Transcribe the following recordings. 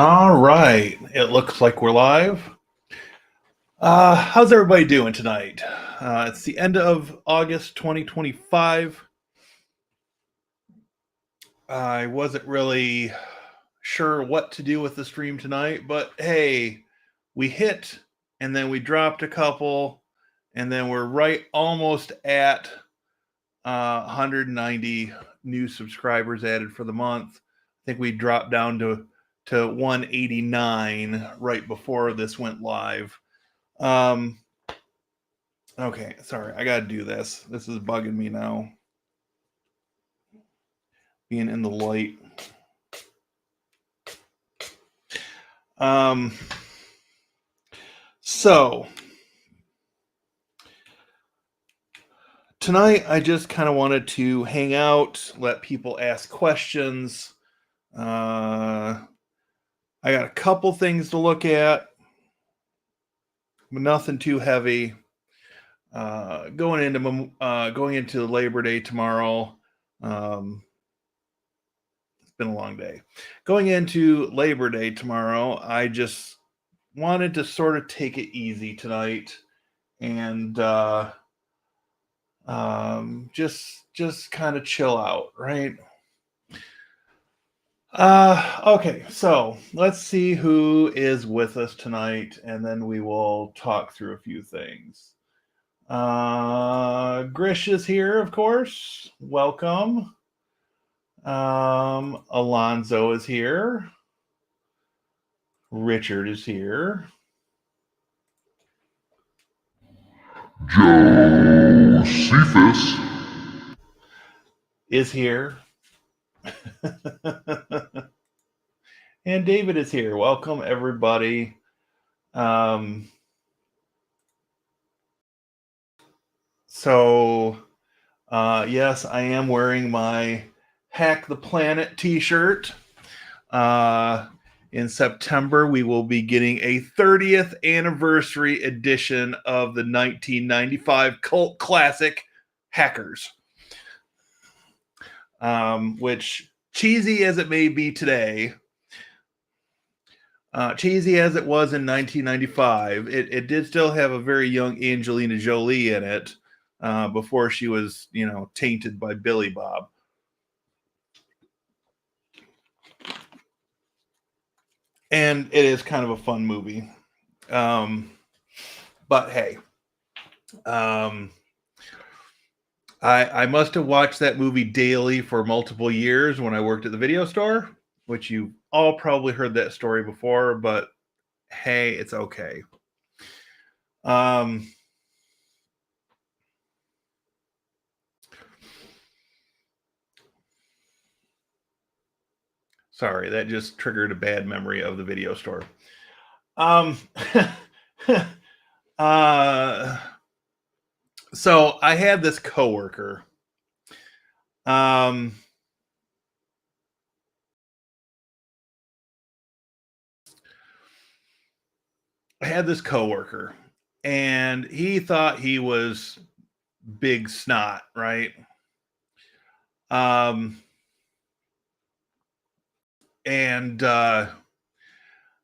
All right. It looks like we're live. How's everybody doing tonight? It's the end of August 2025. I wasn't really sure what to do with the stream tonight, but hey, we hit and then we dropped a couple, and then we're right almost at 190 new subscribers added for the month. I think we dropped down to 189 right before this went live. Okay, sorry, I gotta do this. This is bugging me now. Being in the light. Um, so tonight I just kind of wanted to hang out, let people ask questions. I got a couple things to look at, but nothing too heavy. Going into Labor Day tomorrow. It's been a long day. Going into Labor Day tomorrow, I just wanted to sort of take it easy tonight and just kind of chill out, right? Okay, so let's see who is with us tonight, and then we will talk through a few things. Grish is here, of course. Welcome. Alonzo is here. Richard is here. Josephus is here. And David is here. Welcome, everybody. Yes, I am wearing my Hack the Planet t-shirt. In September, we will be getting a 30th anniversary edition of the 1995 cult classic Hackers. Which, cheesy as it may be today, cheesy as it was in 1995, it did still have a very young Angelina Jolie in it before she was, tainted by Billy Bob. And it is kind of a fun movie. But hey, I must have watched that movie daily for multiple years when I worked at the video store, which you all probably heard that story before, but hey, it's okay. Sorry, that just triggered a bad memory of the video store. So I had this coworker. I had this coworker, and he thought he was big snot, right? And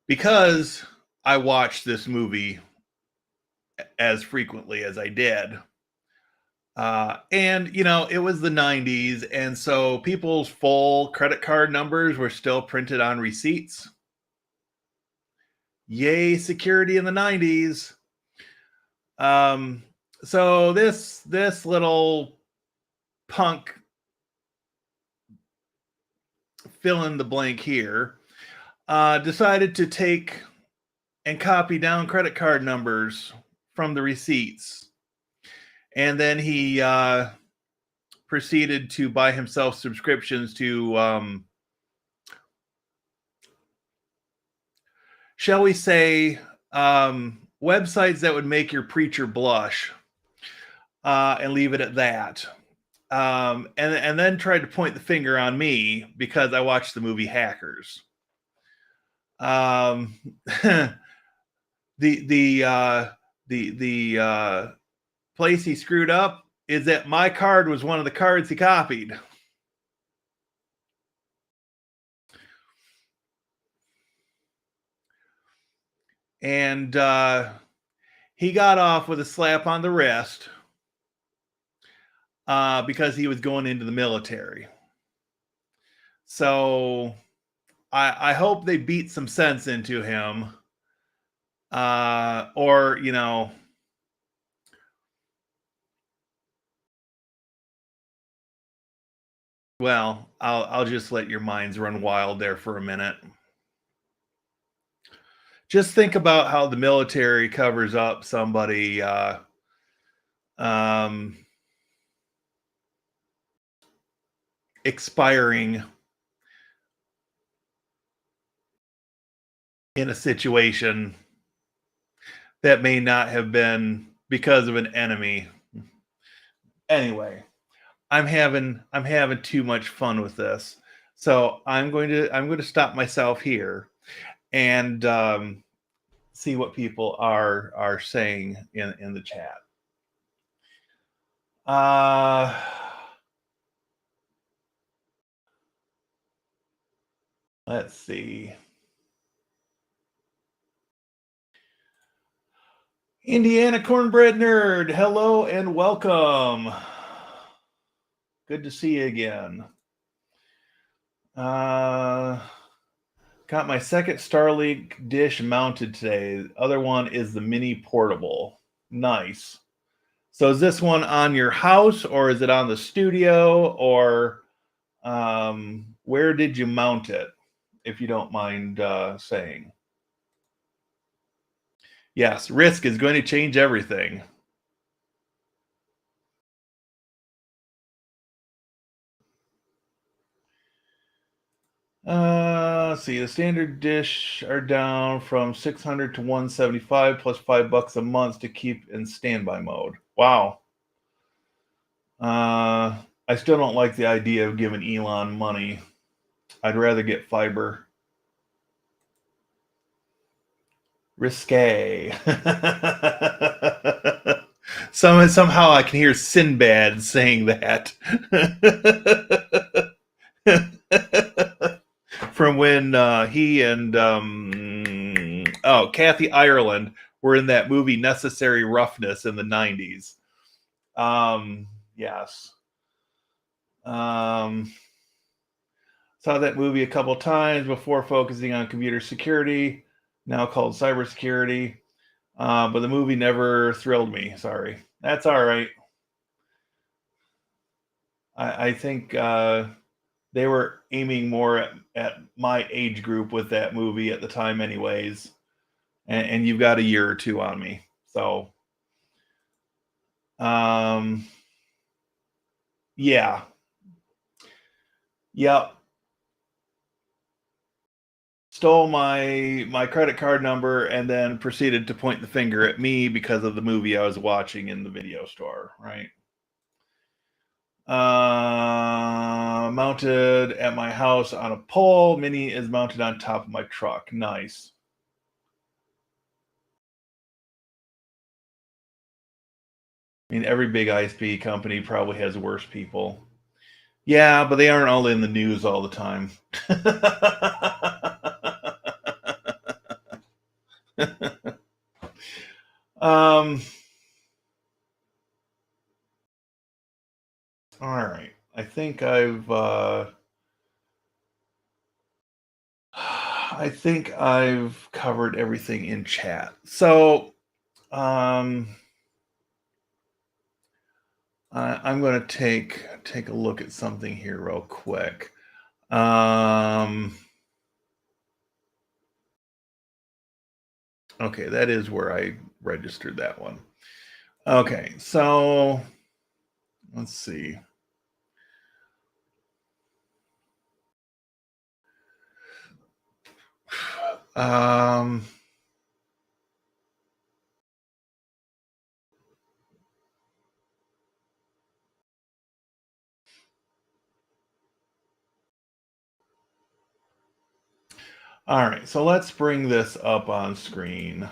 because I watched this movie as frequently as I did, and it was the 90s, and so people's full credit card numbers were still printed on receipts. Yay, security in the 90s. So this little punk, fill in the blank here, decided to take and copy down credit card numbers from the receipts. And then he proceeded to buy himself subscriptions to, shall we say, websites that would make your preacher blush, and leave it at that. And then tried to point the finger on me because I watched the movie Hackers. The place he screwed up is that my card was one of the cards he copied. And he got off with a slap on the wrist because he was going into the military. So I hope they beat some sense into him. Or, well, I'll just let your minds run wild there for a minute. Just think about how the military covers up somebody um, expiring in a situation that may not have been because of an enemy. Anyway, I'm having too much fun with this. So I'm going to stop myself here and see what people are saying in the chat. Let's see. Indiana Cornbread Nerd, hello and welcome. Good to see you again. Got my second Starlink dish mounted today. The other one is the mini portable. Nice. So is this one on your house or is it on the studio or where did you mount it, if you don't mind saying? Yes, risk is going to change everything. Let's see. The standard dish are down from 600 to 175 plus $5 a month to keep in standby mode. Wow. I still don't like the idea of giving Elon money. I'd rather get fiber. Risque. Somehow I can hear Sinbad saying that. From when he and Kathy Ireland were in that movie Necessary Roughness in the 90s. Yes. Saw that movie a couple times before focusing on computer security, now called cybersecurity. But the movie never thrilled me. Sorry. That's all right. I think they were aiming more at my age group with that movie at the time anyways. And you've got a year or two on me. So, yeah. Yep. Stole my credit card number and then proceeded to point the finger at me because of the movie I was watching in the video store, right? Mounted at my house on a pole. Mini is mounted on top of my truck. Nice. I mean, every big ISP company probably has worse people. Yeah, but they aren't all in the news all the time. All right. I think I've covered everything in chat. So, I'm going to take a look at something here real quick. Okay, that is where I registered that one. Okay, so let's see. All right, so let's bring this up on screen.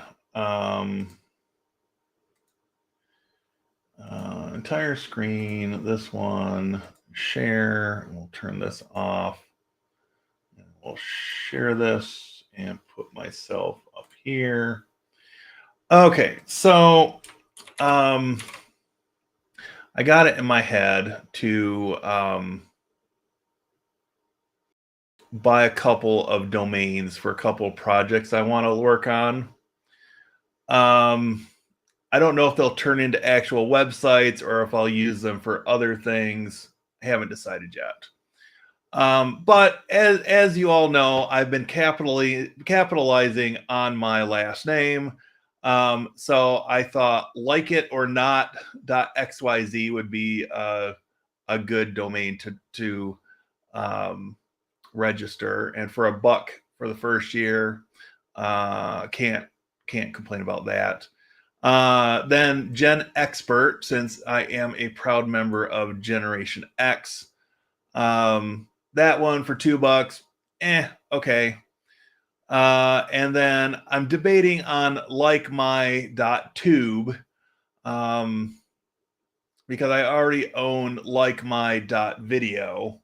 Entire screen, this one, share. We'll turn this off. And we'll share this and put myself up here. Okay, so I got it in my head to buy a couple of domains for a couple of projects I want to work on. Um, I don't know if they'll turn into actual websites or if I'll use them for other things. I haven't decided yet. But as you all know, I've been capitalizing on my last name. So I thought like it or not .xyz would be a good domain to um, register, and for $1 for the first year, can't complain about that. Then Gen Expert, since I am a proud member of Generation X, that one for $2, okay. And then I'm debating on like my .tube, because I already own like my .video,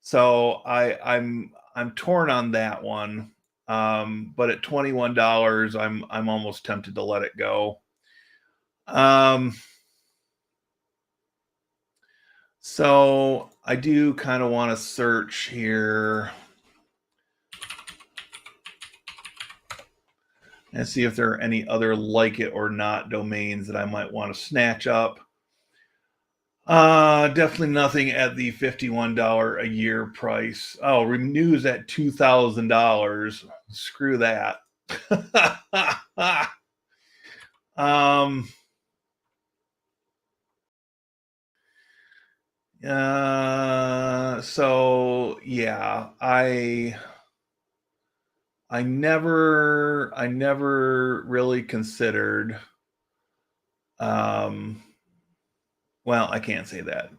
so I'm torn on that one. But at $21, I'm almost tempted to let it go. So I do kind of want to search here and see if there are any other like it or not domains that I might want to snatch up. Definitely nothing at the $51 a year price. Oh, renews at $2,000. Screw that. um so yeah, I never really considered well, I can't say that.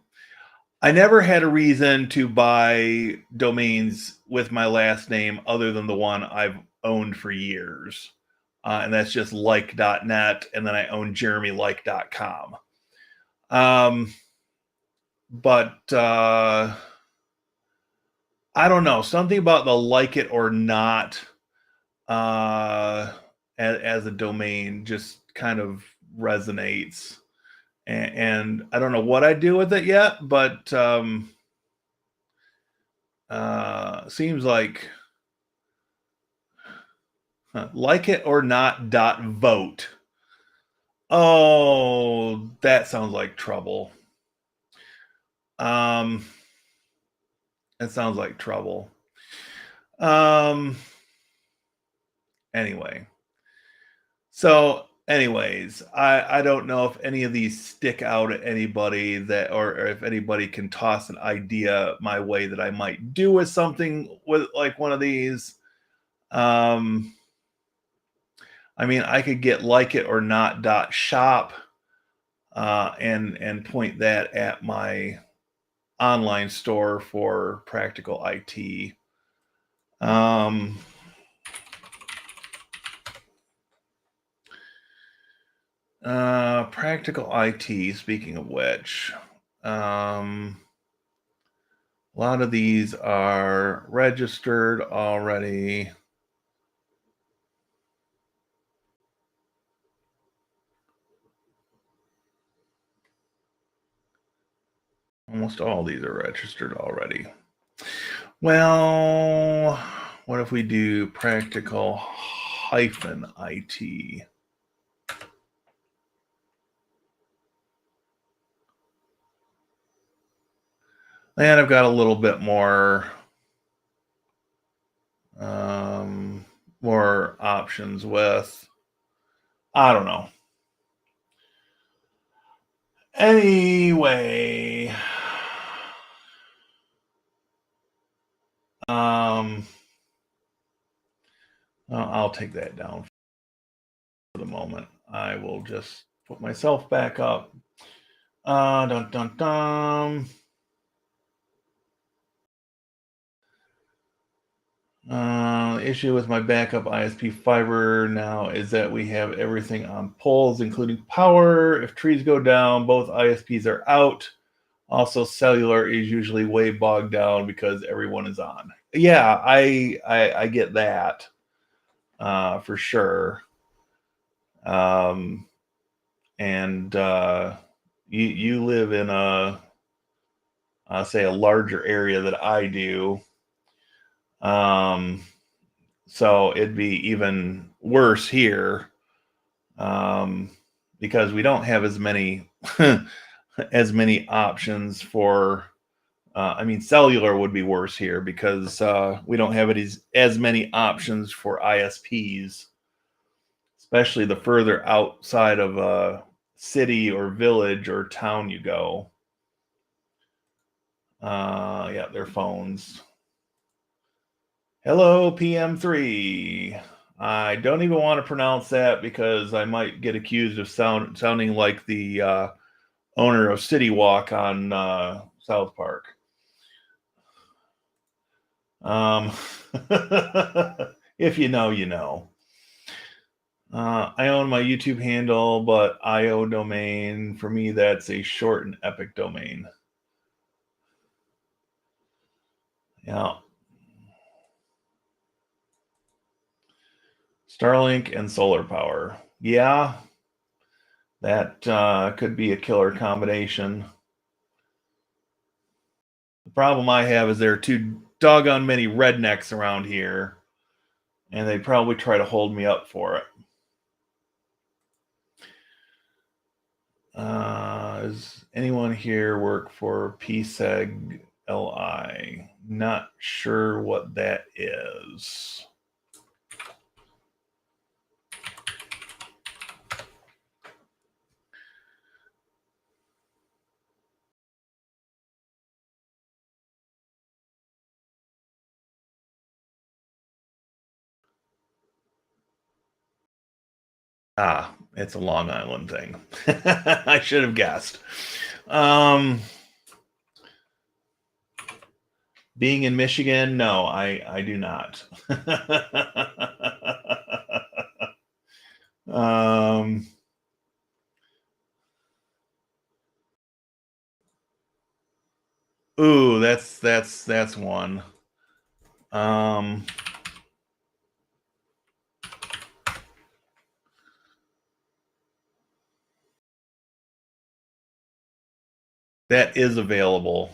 I never had a reason to buy domains with my last name other than the one I've owned for years. And that's just like.net, and then I own jeremylike.com. But I don't know, something about the like it or not as a domain just kind of resonates. And I don't know what I do with it yet, but seems like like it or not .vote. Oh, that sounds like trouble. Um, it sounds like trouble. Anyway, so anyways, I don't know if any of these stick out at anybody, that or if anybody can toss an idea my way that I might do with something with like one of these. I mean, I could get like it or not .shop, and point that at my online store for practical IT. Practical IT, speaking of which, a lot of these are registered already. Almost all these are registered already. Well, what if we do practical -IT? And I've got a little bit more more options with, I don't know. Anyway, I'll take that down for the moment. I will just put myself back up. Dun dun dun. Issue with my backup ISP fiber now is that we have everything on poles, including power. If trees go down, both ISPs are out. Also, cellular is usually way bogged down because everyone is on. Yeah, I get that for sure. And you live in say a larger area that I do. So it'd be even worse here, because we don't have as many as many options for. I mean, cellular would be worse here because we don't have as many options for ISPs, especially the further outside of a city or village or town you go. Yeah, their phones. Hello, PM3. I don't even want to pronounce that because I might get accused of sounding like the owner of City Walk on South Park. If you know, you know. I own my YouTube handle, but IO domain, for me, that's a short and epic domain. Yeah. Starlink and solar power. Yeah, that could be a killer combination. The problem I have is there are too doggone many rednecks around here, and they'd probably try to hold me up for it. Does anyone here work for PSEG LI? Not sure what that is. Ah, it's a Long Island thing. I should have guessed. Being in Michigan, no, I do not. Ooh, that's one. That is available.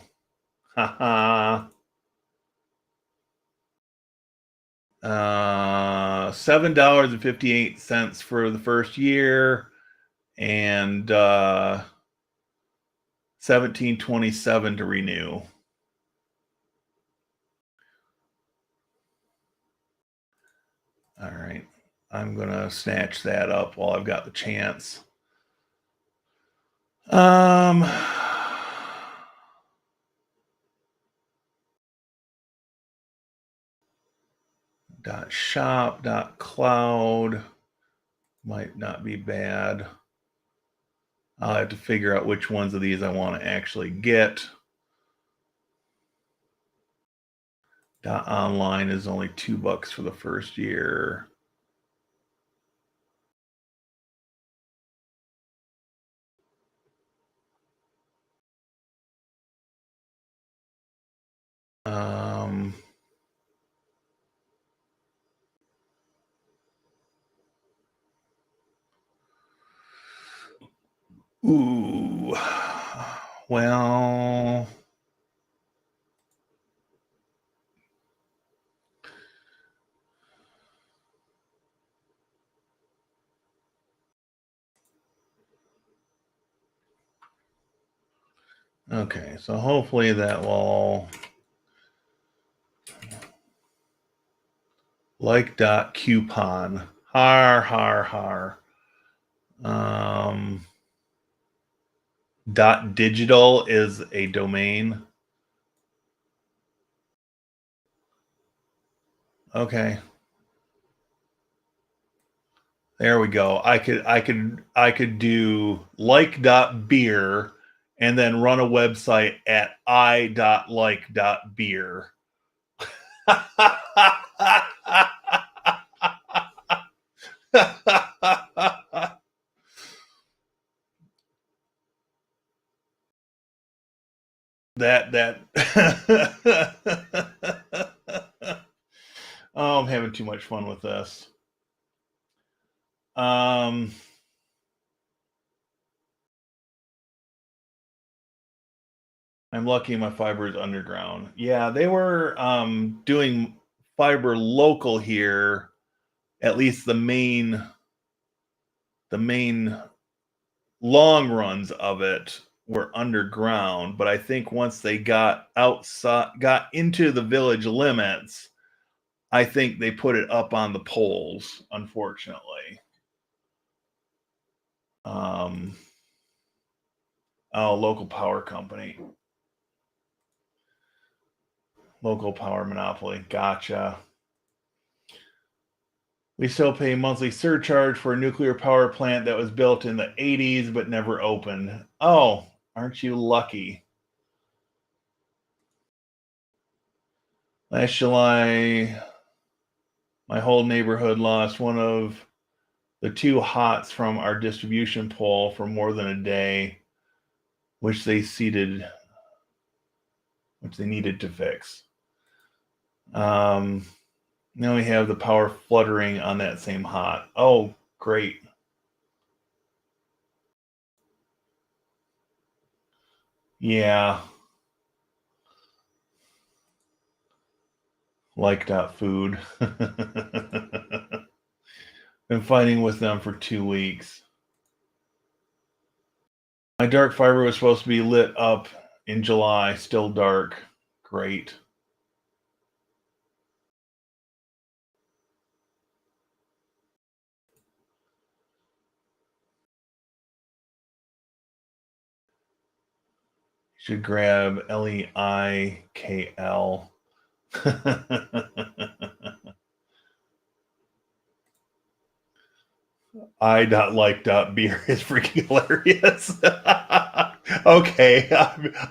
Haha. $7.58 for the first year, and $17.27 to renew. All right, I'm gonna snatch that up while I've got the chance. .shop.cloud might not be bad. I'll have to figure out which ones of these I want to actually get. .online is only $2 for the first year. Ooh, well, okay, so hopefully that will like .coupon. Har har har. .digital is a domain. Okay. There we go. I could do like.beer and then run a website at i.like.beer. that Oh, I'm having too much fun with this. I'm lucky my fiber is underground. Yeah, they were doing fiber local here, at least the main long runs of it were underground, but I think once they got into the village limits, I think they put it up on the poles, unfortunately. Um, oh, local power company. Local power monopoly. Gotcha. We still pay monthly surcharge for a nuclear power plant that was built in the 80s but never opened. Oh, aren't you lucky? Last July, my whole neighborhood lost one of the two hots from our distribution pole for more than a day, which they needed to fix. Now we have the power fluttering on that same hot. Oh, great. Yeah. Like.food. Been fighting with them for 2 weeks. My dark fiber was supposed to be lit up in July, still dark. Great. Should grab LEIKL. I.like.beer is freaking hilarious. Okay,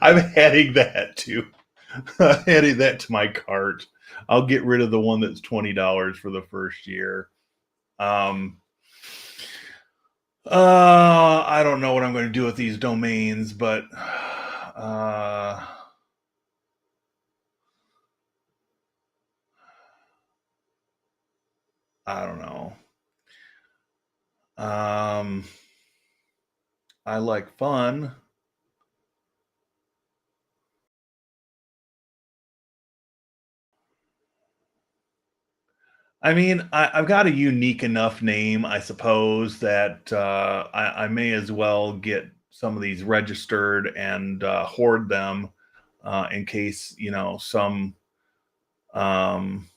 I'm adding that to my cart. I'll get rid of the one that's $20 for the first year. I don't know what I'm going to do with these domains, but I don't know. I like fun. I mean, I've got a unique enough name, I suppose, that I may as well get some of these registered and hoard them in case, some. Um,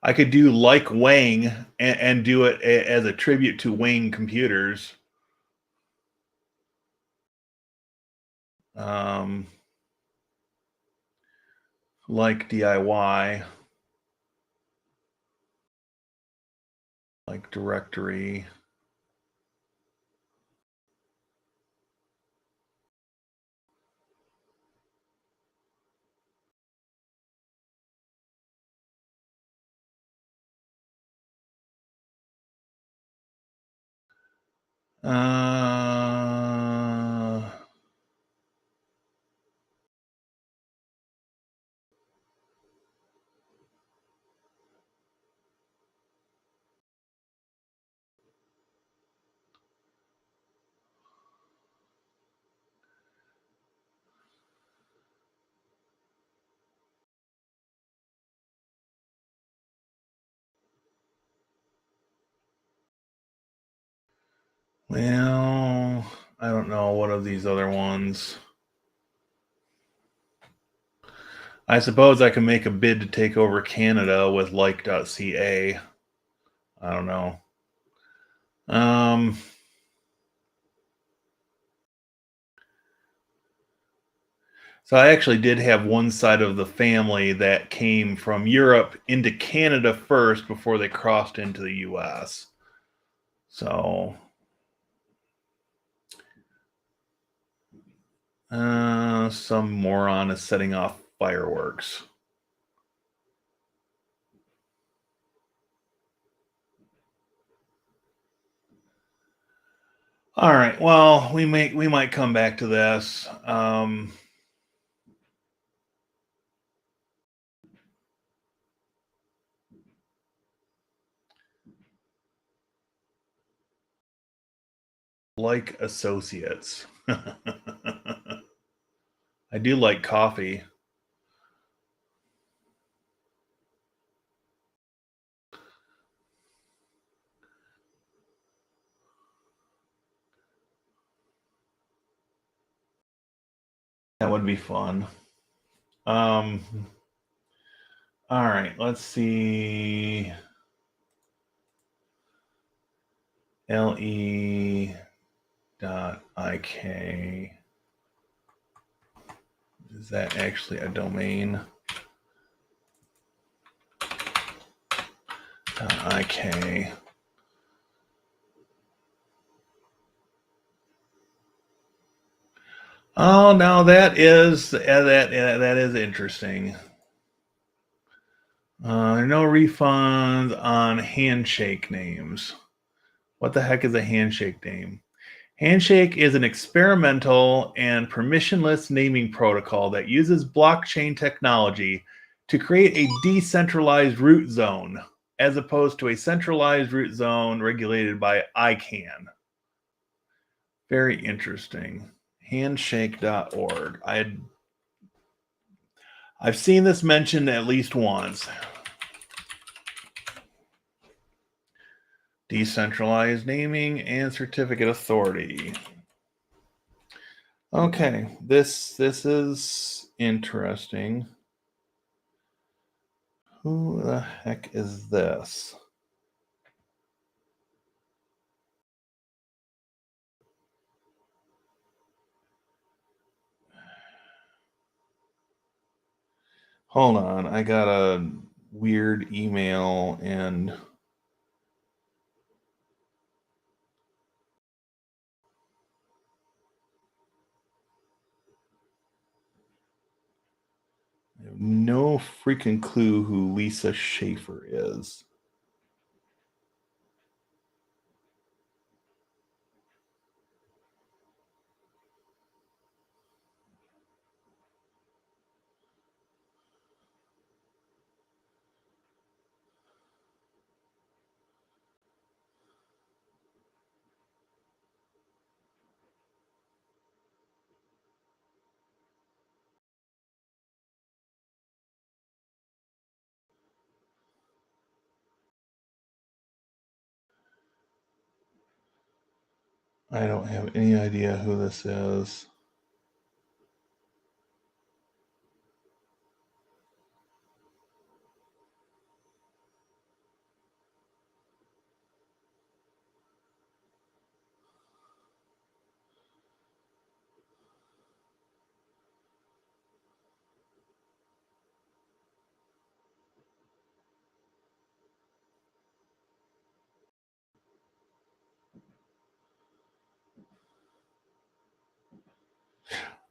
I could do like Wang and do it as a tribute to Wang Computers. Um, like DIY, like directory. Uh, well, I don't know what of these other ones. I suppose I can make a bid to take over Canada with like.ca. I don't know. So I actually did have one side of the family that came from Europe into Canada first before they crossed into the US. So some moron is setting off fireworks. All right. Well, we might come back to this. like associates. I do like coffee. That would be fun. All right, let's see. le.ik. Is that actually a domain? .ik. Oh, now that is that is interesting. There are no refunds on handshake names. What the heck is a handshake name? Handshake is an experimental and permissionless naming protocol that uses blockchain technology to create a decentralized root zone, as opposed to a centralized root zone regulated by ICANN. Very interesting. Handshake.org. I've seen this mentioned at least once. Decentralized naming and certificate authority. Okay, this is interesting. Who the heck is this? Hold on, I got a weird email and I have no freaking clue who Lisa Schaefer is. I don't have any idea who this is.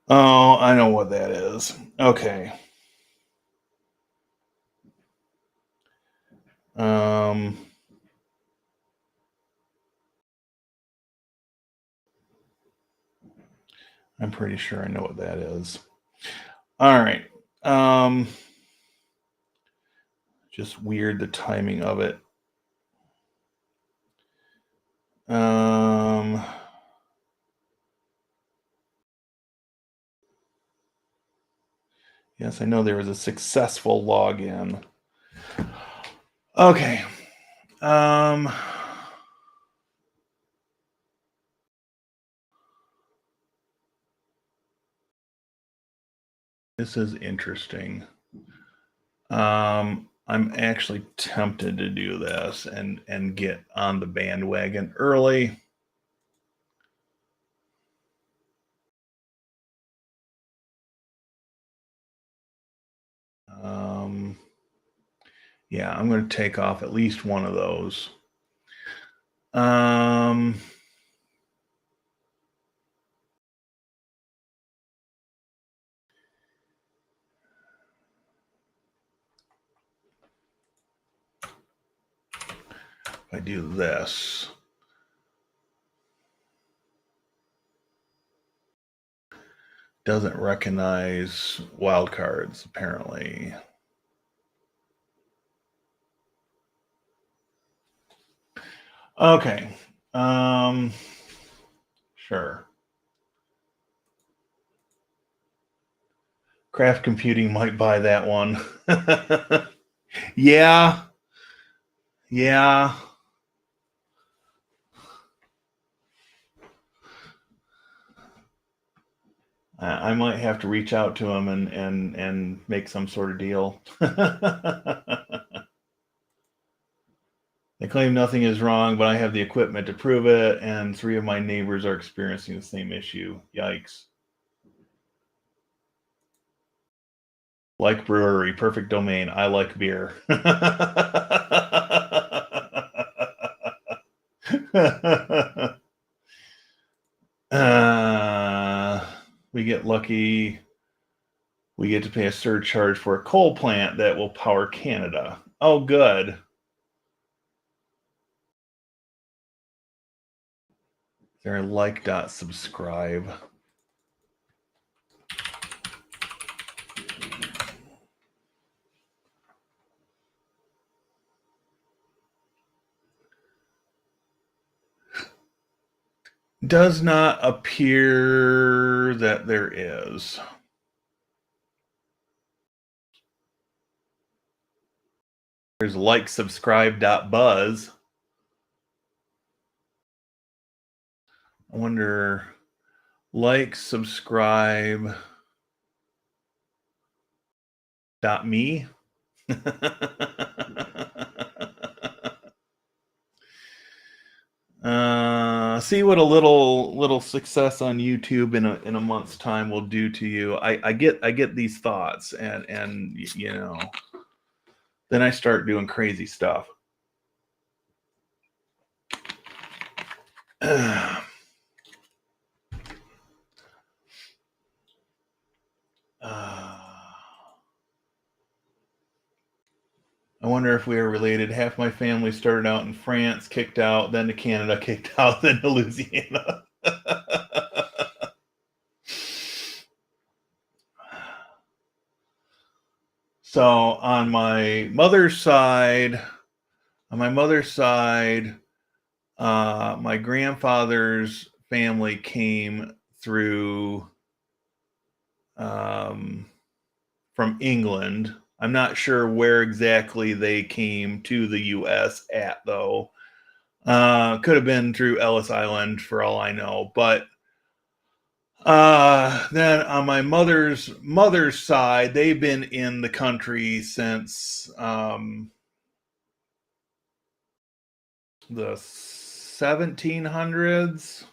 Oh, I know what that is. Okay. Um, I'm pretty sure I know what that is. All right. Just weird the timing of it. Yes, I know there was a successful login. Okay. This is interesting. I'm actually tempted to do this and get on the bandwagon early. Yeah, I'm going to take off at least one of those. If I do this, doesn't recognize wildcards apparently. Okay. Sure. Craft Computing might buy that one. Yeah. Yeah. I might have to reach out to him and make some sort of deal. They claim nothing is wrong, but I have the equipment to prove it, and 3 of my neighbors are experiencing the same issue. Yikes. Like brewery, perfect domain. I like beer. We get lucky. We get to pay a surcharge for a coal plant that will power Canada. Oh, good. They're like.subscribe. Does not appear that there is. There's like subscribe.buzz. I wonder, like subscribe .me. See what a little success on YouTube in a month's time will do to you. I get these thoughts, and you know, then I start doing crazy stuff. I wonder if we are related. Half my family started out in France, kicked out, then to Canada, kicked out, then to Louisiana. So on my mother's side, my grandfather's family came through from England. I'm not sure where exactly they came to the U.S. at, though. Could have been through Ellis Island for all I know. But then on my mother's side, they've been in the country since the 1700s.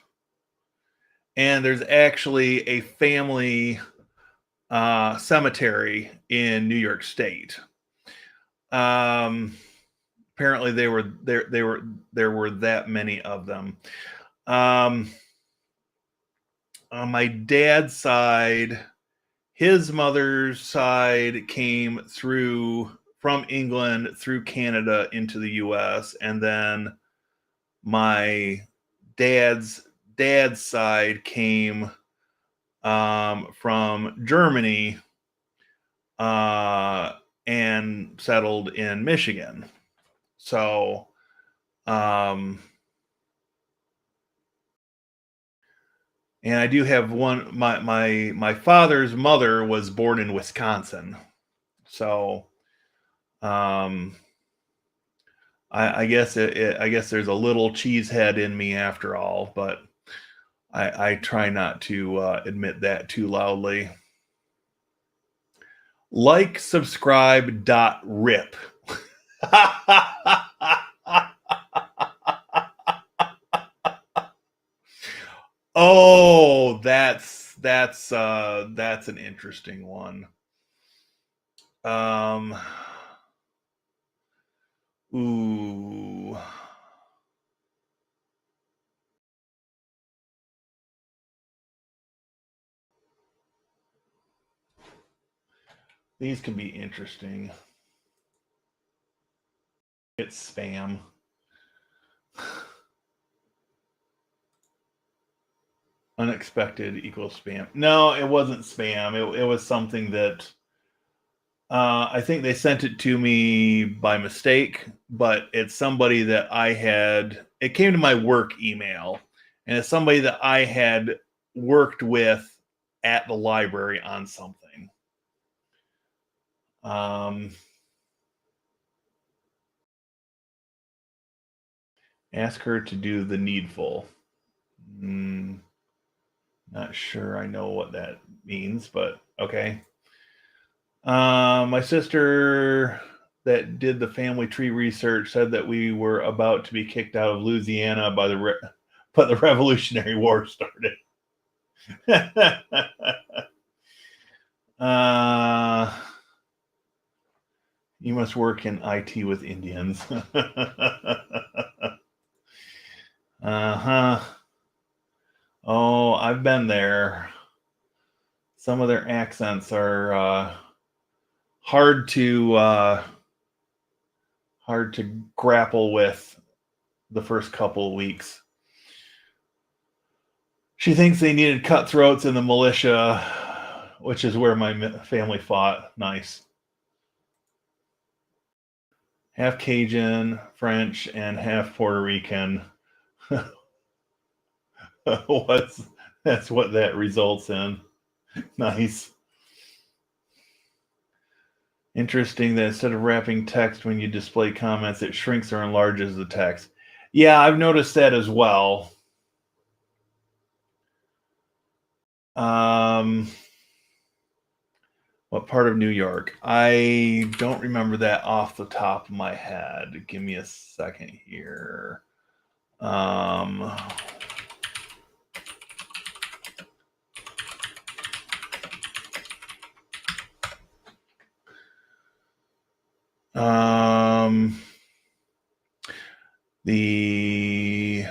And there's actually a family cemetery in New York State. Apparently there were that many of them. On my dad's side, his mother's side came from England through Canada into the US, and then my dad's side came from Germany and settled in Michigan. So, and I do have one. My father's mother was born in Wisconsin, so I guess I guess there's a little cheesehead in me after all, but I try not to admit that too loudly. Like, subscribe, .rip. Oh, that's an interesting one. Ooh. These can be interesting. It's spam. Unexpected equals spam. No, it wasn't spam. It was something that I think they sent it to me by mistake, but it's somebody that it came to my work email, and it's somebody that I had worked with at the library on something. Ask her to do the needful. Not sure I know what that means, but okay. My sister that did the family tree research said that we were about to be kicked out of Louisiana by the Revolutionary War started. You must work in IT with Indians. Uh-huh. Oh, I've been there. Some of their accents are hard to grapple with the first couple of weeks. She thinks they needed cutthroats in the militia, which is where my family fought. Nice. Half Cajun, French, and half Puerto Rican. That's what that results in. Nice. Interesting that instead of wrapping text when you display comments, it shrinks or enlarges the text. Yeah, I've noticed that as well. What part of New York? I don't remember that off the top of my head. Give me a second here. The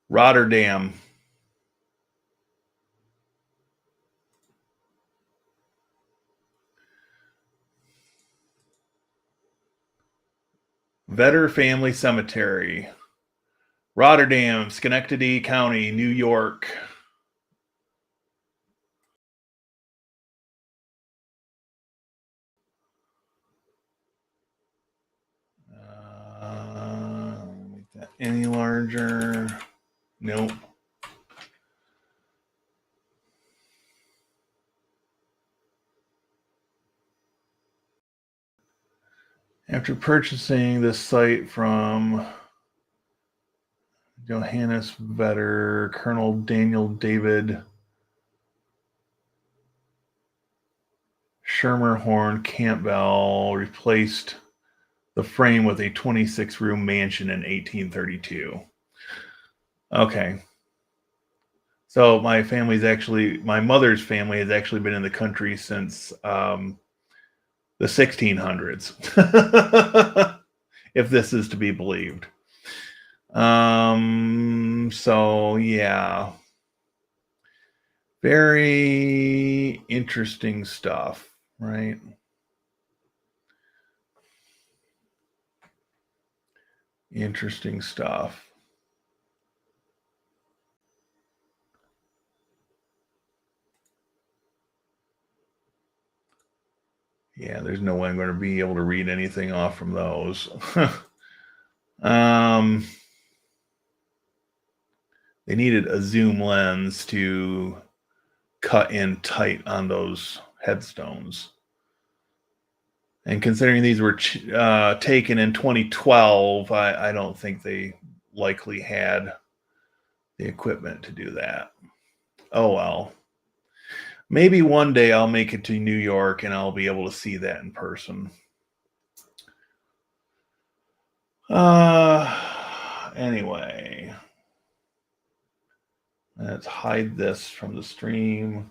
Rotterdam. Vetter Family Cemetery. Rotterdam, Schenectady County, New York. Make that any larger? Nope. After purchasing this site from Johannes Vetter, Colonel Daniel David Schermerhorn Campbell replaced the frame with a 26-room mansion in 1832. Okay. So my mother's family has actually been in the country since the 1600s, if this is to be believed. So yeah, very interesting stuff, right? Interesting stuff. Yeah, there's no way I'm going to be able to read anything off from those. They needed a zoom lens to cut in tight on those headstones. And considering these were taken in 2012, I don't think they likely had the equipment to do that. Oh well. Maybe one day I'll make it to New York and I'll be able to see that in person. Anyway, let's hide this from the stream.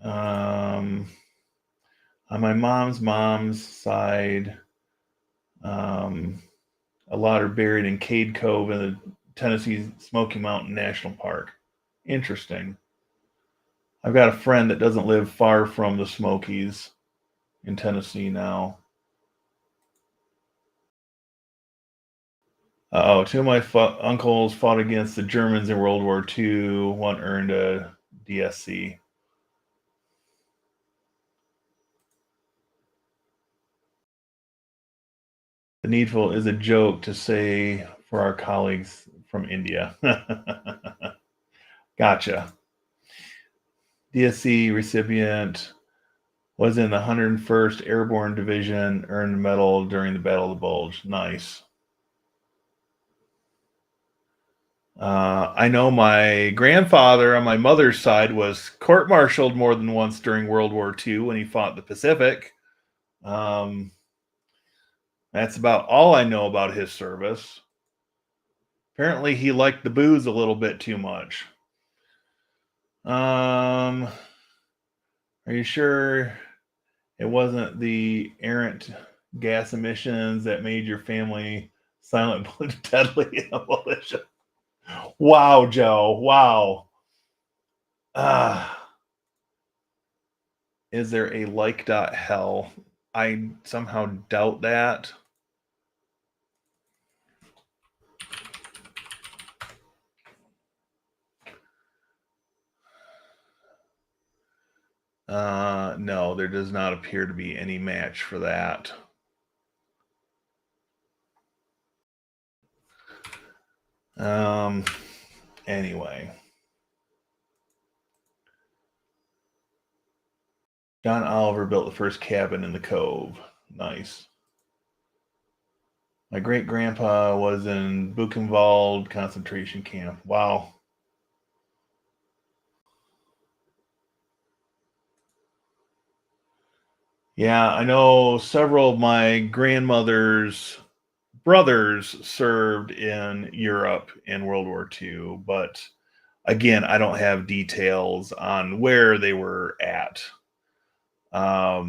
On my mom's side, a lot are buried in Cade Cove in the Tennessee Smoky Mountain National Park. Interesting. I've got a friend that doesn't live far from the Smokies in Tennessee now. Two of my uncles fought against the Germans in World War II. One earned a DSC. The needful is a joke to say for our colleagues from India. Gotcha. DSC recipient was in the 101st Airborne Division, earned a medal during the Battle of the Bulge. Nice. I know my grandfather on my mother's side was court-martialed more than once during World War II when he fought the Pacific. That's about all I know about his service. Apparently, he liked the booze a little bit too much. Are you sure it wasn't the errant gas emissions that made your family silent but deadly in a militia? Wow, Joe. Wow. Is there a like.hell? I somehow doubt that. No, there does not appear to be any match for that. Anyway. John Oliver built the first cabin in the Cove. Nice. My great-grandpa was in Buchenwald concentration camp. Wow. Yeah, I know several of my grandmother's brothers served in Europe in World War II, but again, I don't have details on where they were at. If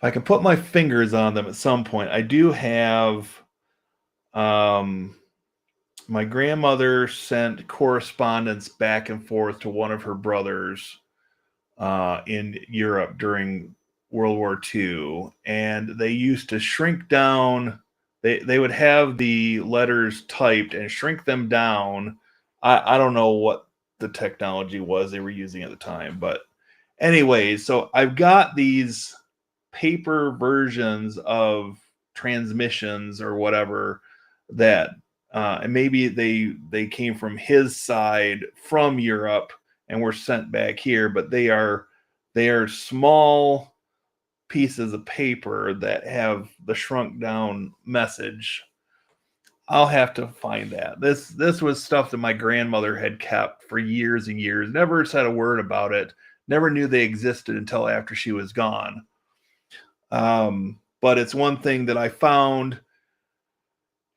I can put my fingers on them at some point, I do have my grandmother sent correspondence back and forth to one of her brothers in Europe during World War II, and they used to shrink down. They would have the letters typed and shrink them down. I don't know what the technology was they were using at the time, but anyways, so I've got these paper versions of transmissions or whatever that and maybe they came from his side from Europe and were sent back here, but they are small pieces of paper that have the shrunk down message. I'll have to find that. This was stuff that my grandmother had kept for years and years, never said a word about it, never knew they existed until after she was gone. But it's one thing that I found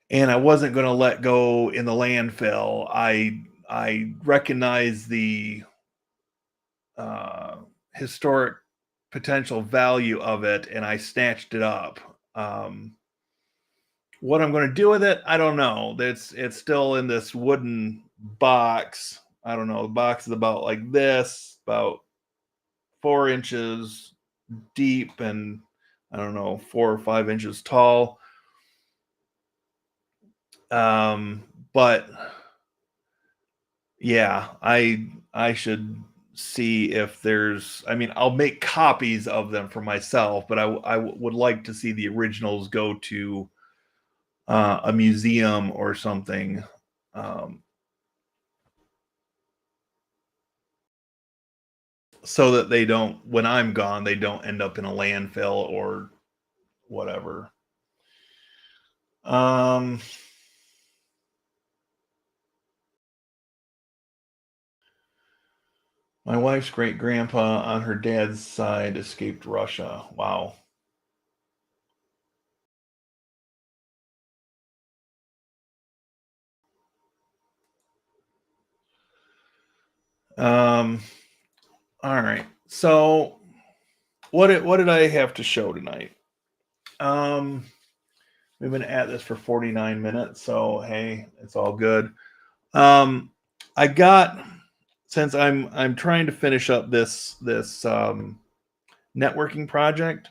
and I wasn't going to let go in the landfill. I recognize the historic potential value of it, and I snatched it up. What I'm going to do with it, I don't know. It's still in this wooden box. I don't know. The box is about like this, about 4 inches deep, and I don't know, 4 or 5 inches tall. But yeah, I should see if there's, I mean, I'll make copies of them for myself, but I would like to see the originals go to a museum or something. So that they don't, when I'm gone, they don't end up in a landfill or whatever. My wife's great grandpa on her dad's side escaped Russia. Wow. All right. So what did I have to show tonight? We've been at this for 49 minutes, so hey, it's all good. I got, since I'm trying to finish up this networking project,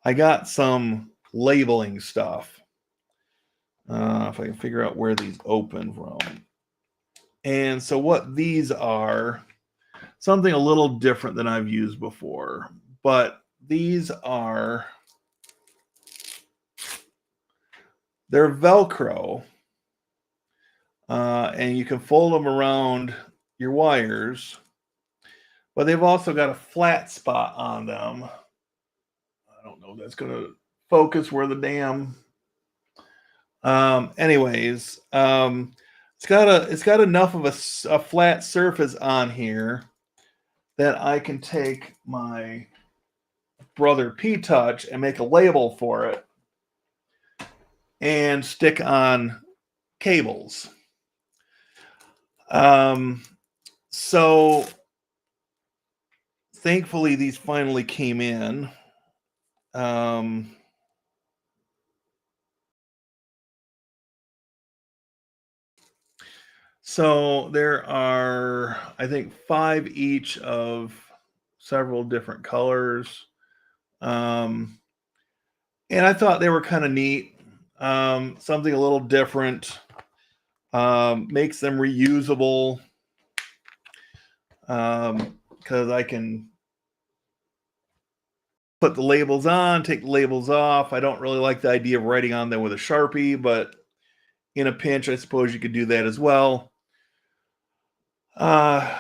I got some labeling stuff. If I can figure out where these open from. And so what these are, something a little different than I've used before, but these are They're Velcro, and you can fold them around your wires, but they've also got a flat spot on them. I don't know if that's going to focus where the damn. Anyways, it's got enough of a flat surface on here that I can take my Brother P-Touch and make a label for it and stick on cables. So thankfully these finally came in. So there are, I think, 5 each of several different colors. And I thought they were kind of neat. Something a little different. Makes them reusable. Because I can put the labels on, take the labels off. I don't really like the idea of writing on them with a Sharpie, but in a pinch, I suppose you could do that as well.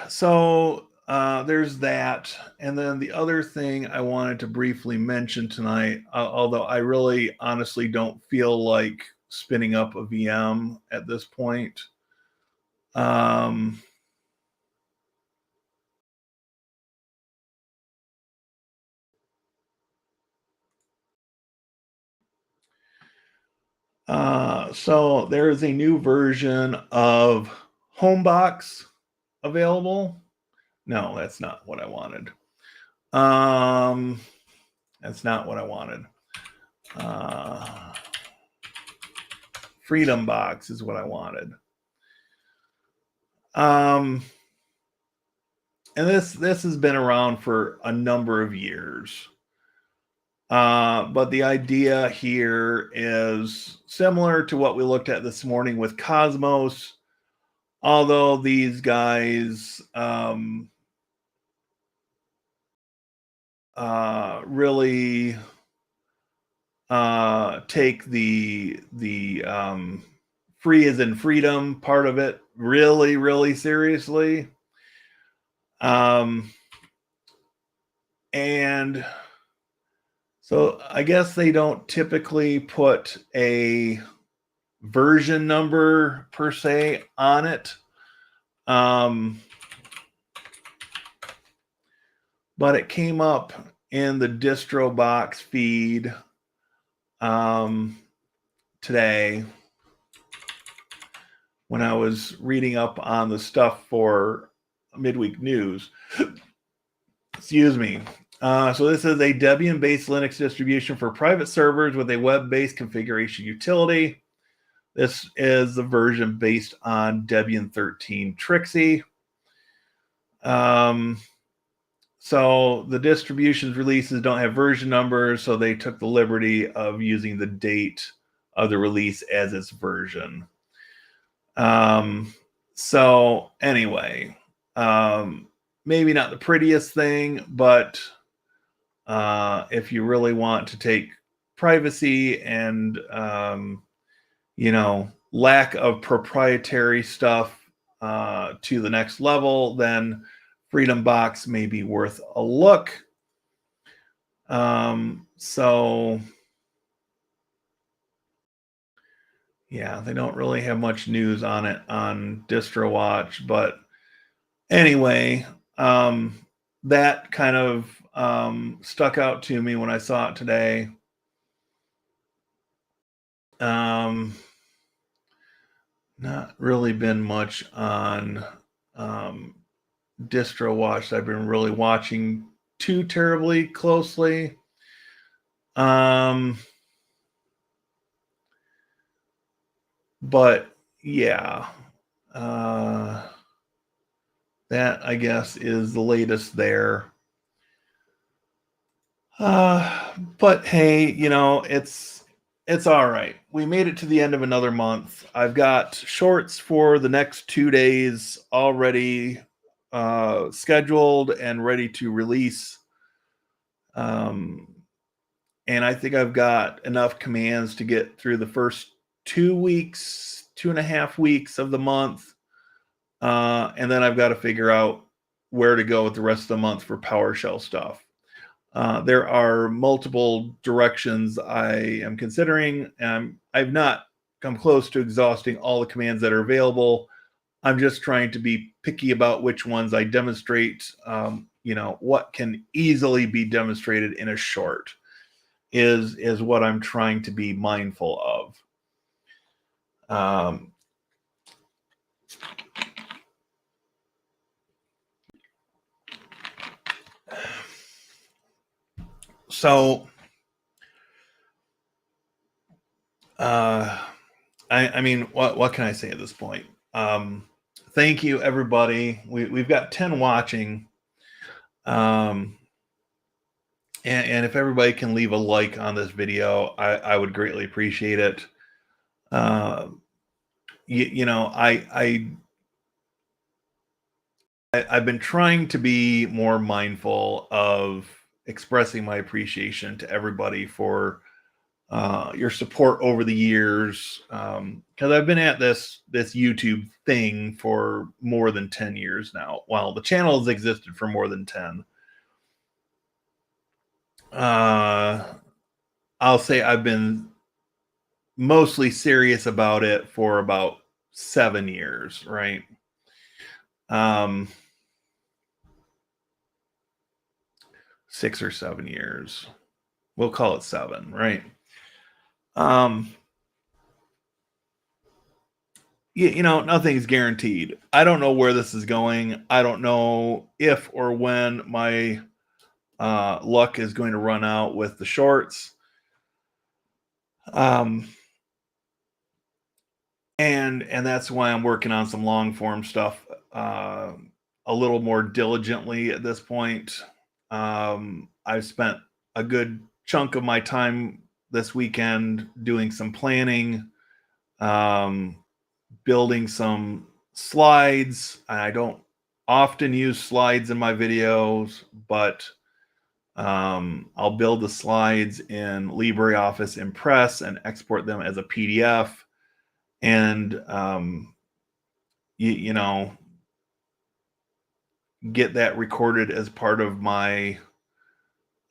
So there's that. And then the other thing I wanted to briefly mention tonight, although I really honestly don't feel like spinning up a VM at this point. So there is a new version of Homebox available. No, that's not what I wanted. That's not what I wanted. Freedom Box is what I wanted. And this has been around for a number of years. But the idea here is similar to what we looked at this morning with Cosmos, although these guys really take the free as in freedom part of it really, really seriously. And so I guess they don't typically put a version number per se on it. But it came up in the DistroBox feed today when I was reading up on the stuff for Midweek News. Excuse me. So this is a Debian-based Linux distribution for private servers with a web-based configuration utility. This is the version based on Debian 13 Trixie. So the distribution's releases don't have version numbers, so they took the liberty of using the date of the release as its version. So anyway, maybe not the prettiest thing, but if you really want to take privacy and lack of proprietary stuff to the next level, then Freedom Box may be worth a look. So yeah, they don't really have much news on it on DistroWatch, but anyway, that kind of stuck out to me when I saw it today. Not really been much on DistroWatch. I've been really watching too terribly closely. But yeah, that I guess is the latest there. But hey, it's all right. We made it to the end of another month. I've got shorts for the next 2 days already scheduled and ready to release. And I think I've got enough commands to get through the first 2.5 weeks of the month. And then I've got to figure out where to go with the rest of the month for PowerShell stuff. There are multiple directions I am considering, and I've not come close to exhausting all the commands that are available. I'm just trying to be picky about which ones I demonstrate. What can easily be demonstrated in a short is what I'm trying to be mindful of. So I mean, what can I say at this point? Thank you, everybody. We've got 10 watching. And if everybody can leave a like on this video, I would greatly appreciate it. I've been trying to be more mindful of expressing my appreciation to everybody for your support over the years, because I've been at this YouTube thing for more than 10 years now. Well, the channel has existed for more than 10. I'll say I've been mostly serious about it for about 7 years, right? 6 or 7 years. We'll call it 7, right? Nothing's guaranteed. I don't know where this is going. I don't know if or when my luck is going to run out with the shorts. And that's why I'm working on some long form stuff a little more diligently at this point. I've spent a good chunk of my time this weekend doing some planning, building some slides. I don't often use slides in my videos, but I'll build the slides in LibreOffice Impress and export them as a PDF, and get that recorded as part of my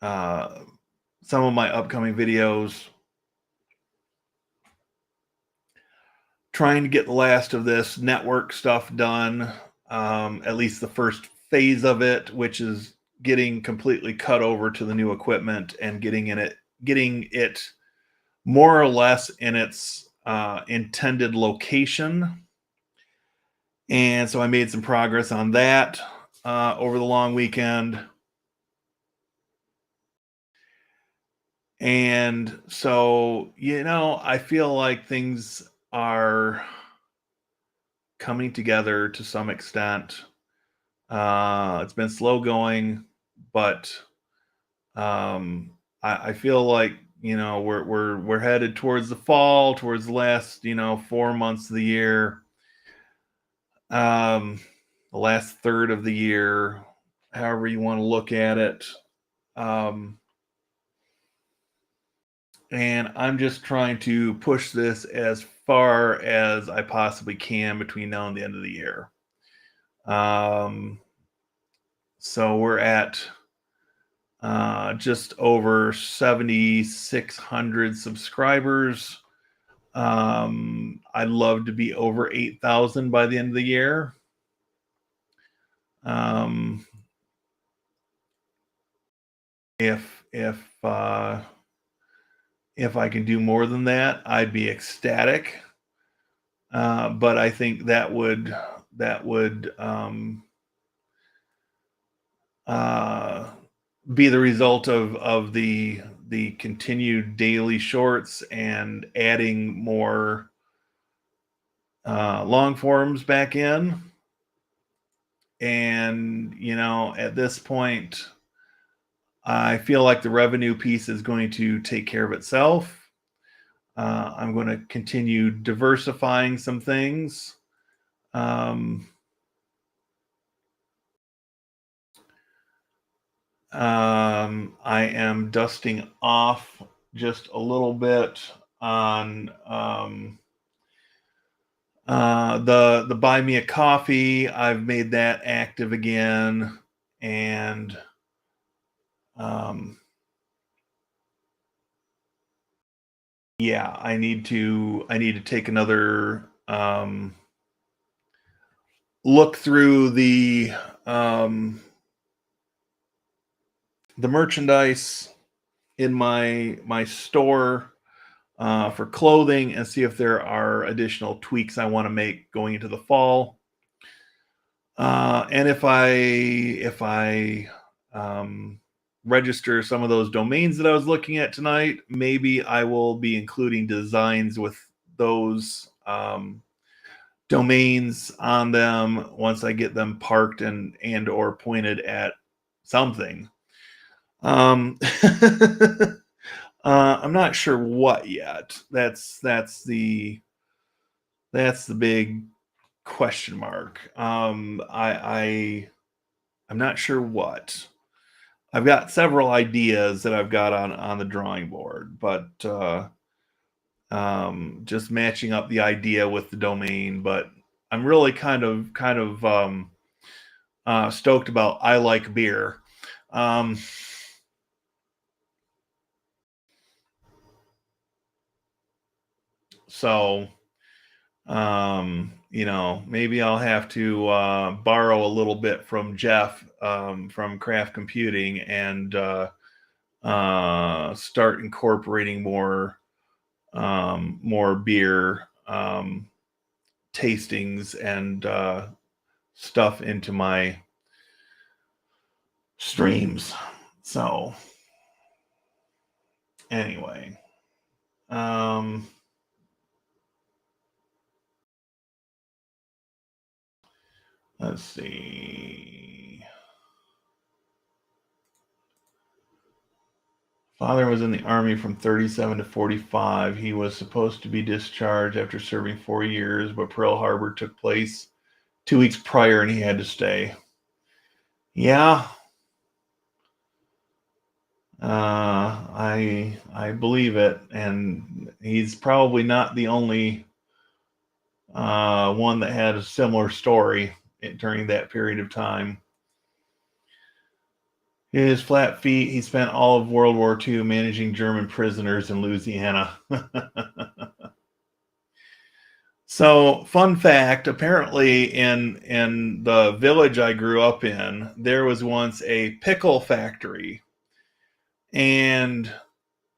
some of my upcoming videos. Trying to get the last of this network stuff done, at least the first phase of it, which is getting completely cut over to the new equipment and getting it more or less in its intended location. And so I made some progress on that over the long weekend. And so, I feel like things are coming together to some extent. It's been slow going, but I feel like we're headed towards the fall, towards the last 4 months of the year, the last third of the year, however you want to look at it. And I'm just trying to push this as far as I possibly can between now and the end of the year. So we're at just over 7,600 subscribers. I'd love to be over 8,000 by the end of the year. If I can do more than that, I'd be ecstatic. But I think that would be the result of the continued daily shorts and adding more long forms back in. And at this point, I feel like the revenue piece is going to take care of itself. I'm going to continue diversifying some things. I am dusting off just a little bit on The Buy Me a Coffee, I've made that active again, and um, yeah, I need to take another look through um, the merchandise in my store for clothing and see if there are additional tweaks I want to make going into the fall. And if I register some of those domains that I was looking at tonight, maybe I will be including designs with those domains on them once I get them parked and or pointed at something. Um, I'm not sure what yet. That's the big question mark. I'm not sure what. I've got several ideas that I've got on the drawing board, but just matching up the idea with the domain. But I'm really kind of stoked about I like beer. Um, so maybe I'll have to borrow a little bit from Jeff from Craft Computing and start incorporating more beer tastings and stuff into my streams. So anyway, um, let's see. Father was in the army from 37 to 45. He was supposed to be discharged after serving 4 years, but Pearl Harbor took place 2 weeks prior and he had to stay. Yeah, I believe it, and he's probably not the only one that had a similar story during that period of time. His flat feet, he spent all of World War II managing German prisoners in Louisiana. So, fun fact, apparently in the village I grew up in, there was once a pickle factory. And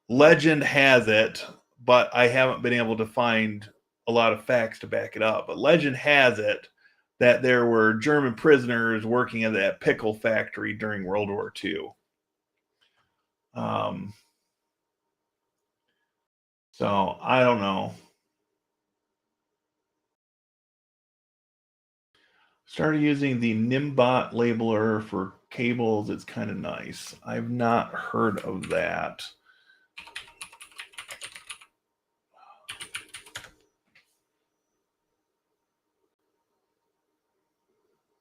legend has it, but I haven't been able to find a lot of facts to back it up. But legend has it that there were German prisoners working at that pickle factory during World War II. Um, so I don't know. Started using the Nimbot labeler for cables. It's kind of nice. I've not heard of that.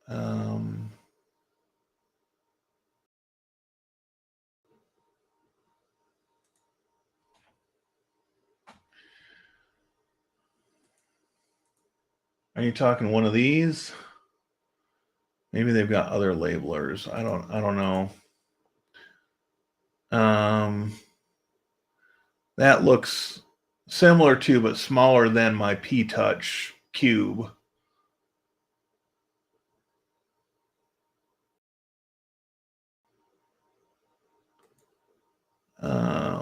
Um, are you talking one of these? Maybe they've got other labelers. I don't know. Um, that looks similar to, but smaller than my P-Touch cube.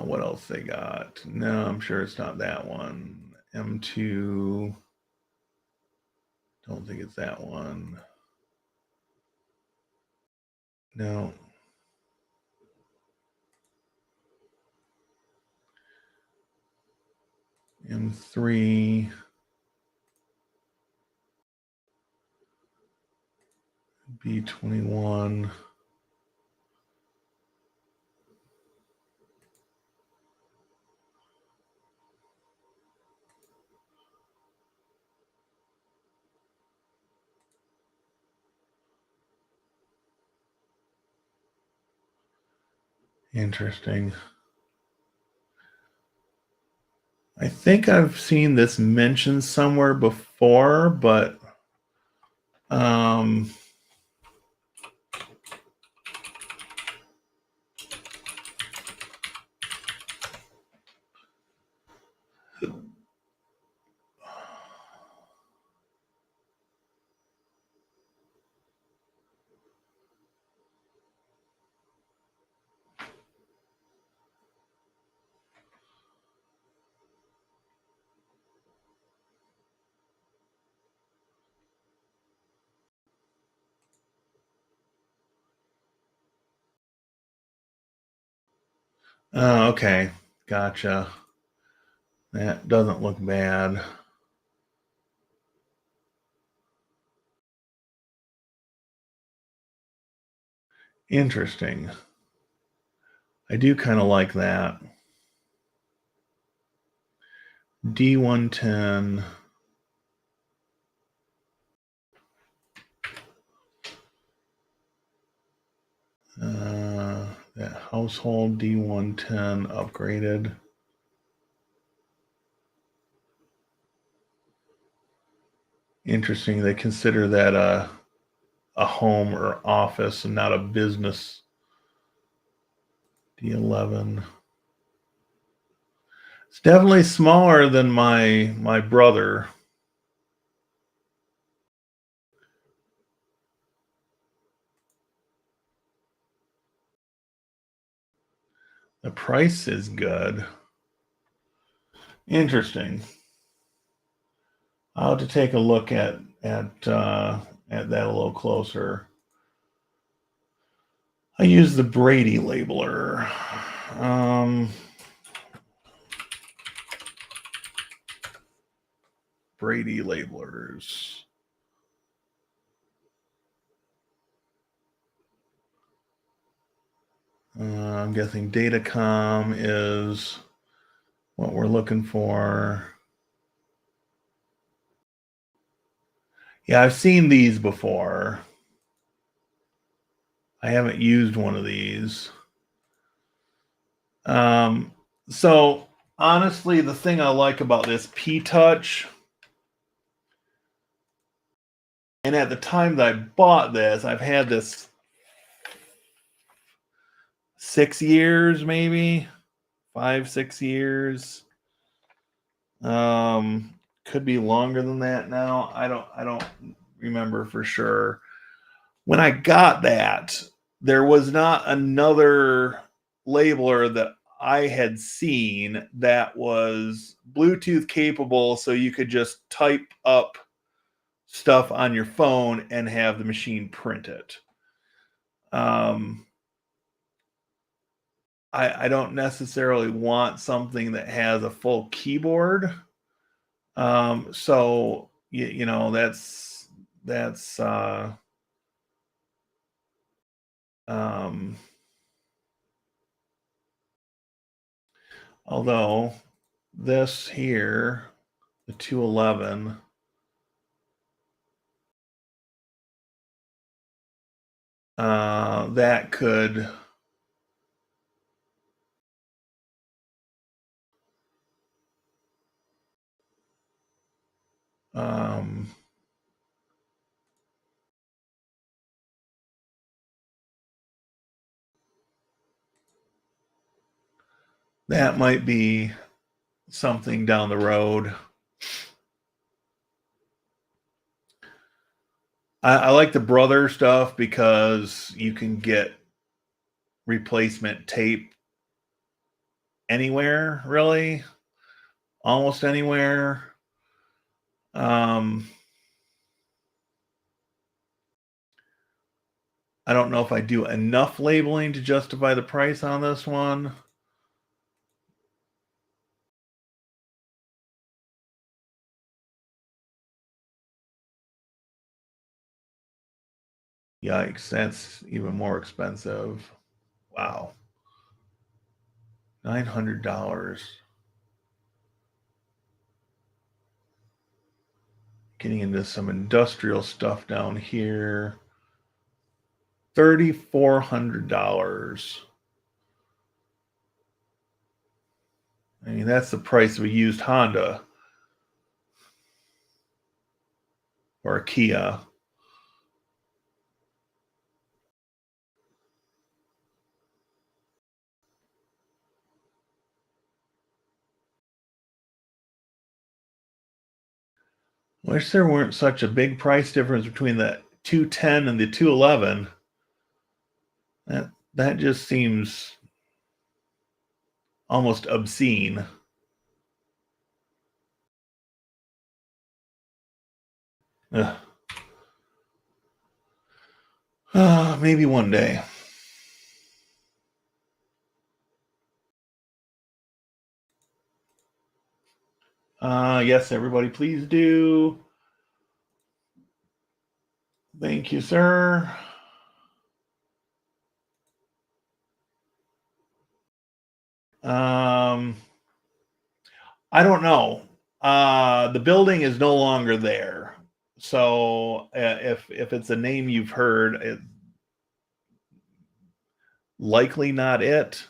What else they got? No, I'm sure it's not that one. M2. Don't think it's that one. No. M3. B21. Interesting. I think I've seen this mentioned somewhere before, but um, okay, gotcha. That doesn't look bad. Interesting. I do kind of like that. D110. That household D110 upgraded. Interesting. They consider that a home or office and not a business. D11. It's definitely smaller than my brother. The price is good. Interesting. I'll have to take a look at that a little closer. I use the Brady labeler. Brady labelers. I'm guessing Datacom is what we're looking for. Yeah, I've seen these before. I haven't used one of these. Um, so honestly, the thing I like about this P-Touch, and at the time that I bought this, I've had this 6 years, maybe 5, 6 years. Could be longer than that now. I don't remember for sure. When I got that, there was not another labeler that I had seen that was Bluetooth capable, so you could just type up stuff on your phone and have the machine print it. I don't necessarily want something that has a full keyboard. So you know that's um, although this here, the 211, that could um, that might be something down the road. I like the Brother stuff because you can get replacement tape anywhere, really, almost anywhere. Um, I don't know if I do enough labeling to justify the price on this one. Yikes, that's even more expensive. Wow. $900. Getting into some industrial stuff down here. $3,400. I mean, that's the price of a used Honda or a Kia. Wish there weren't such a big price difference between the 210 and the 211. That just seems almost obscene. Maybe one day. Yes, everybody, please do. Thank you, sir. I don't know. The building is no longer there. So if it's a name you've heard, likely not it.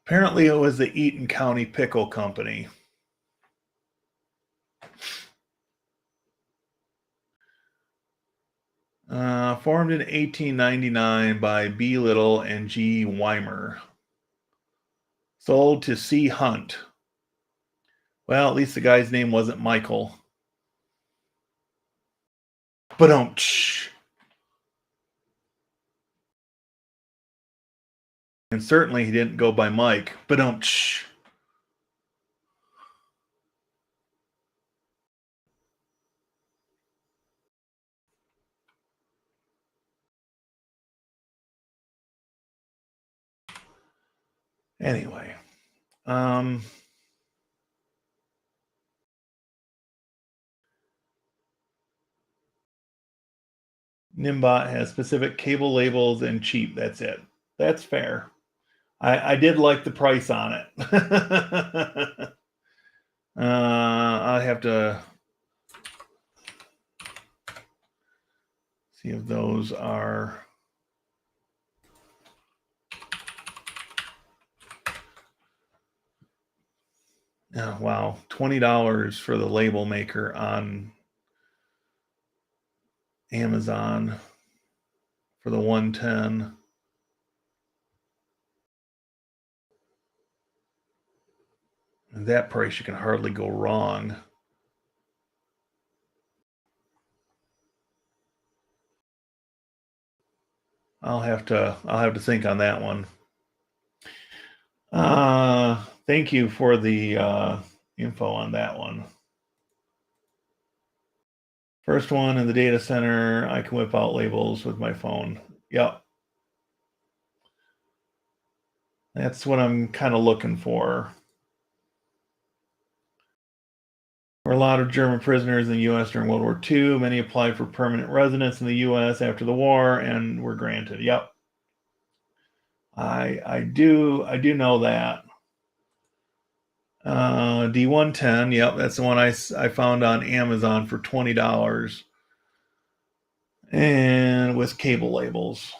Apparently, it was the Eaton County Pickle Company. Formed in 1899 by B. Little and G. Weimer. Sold to C. Hunt. Well, at least the guy's name wasn't Michael. But and certainly he didn't go by Mike. But anyway. Nimbot has specific cable labels and cheap. That's it. That's fair. I did like the price on it. I have to see if those are. Oh, wow, $20 for the label maker on Amazon for the 110. At that price, you can hardly go wrong. I'll have to think on that one. Thank you for the info on that one. First one in the data center, I can whip out labels with my phone. Yep. That's what I'm kind of looking for. There were a lot of German prisoners in the U.S. during World War II. Many applied for permanent residence in the U.S. after the war and were granted. Yep. I do know that. D110, yep, that's the one I found on Amazon for $20. And with cable labels.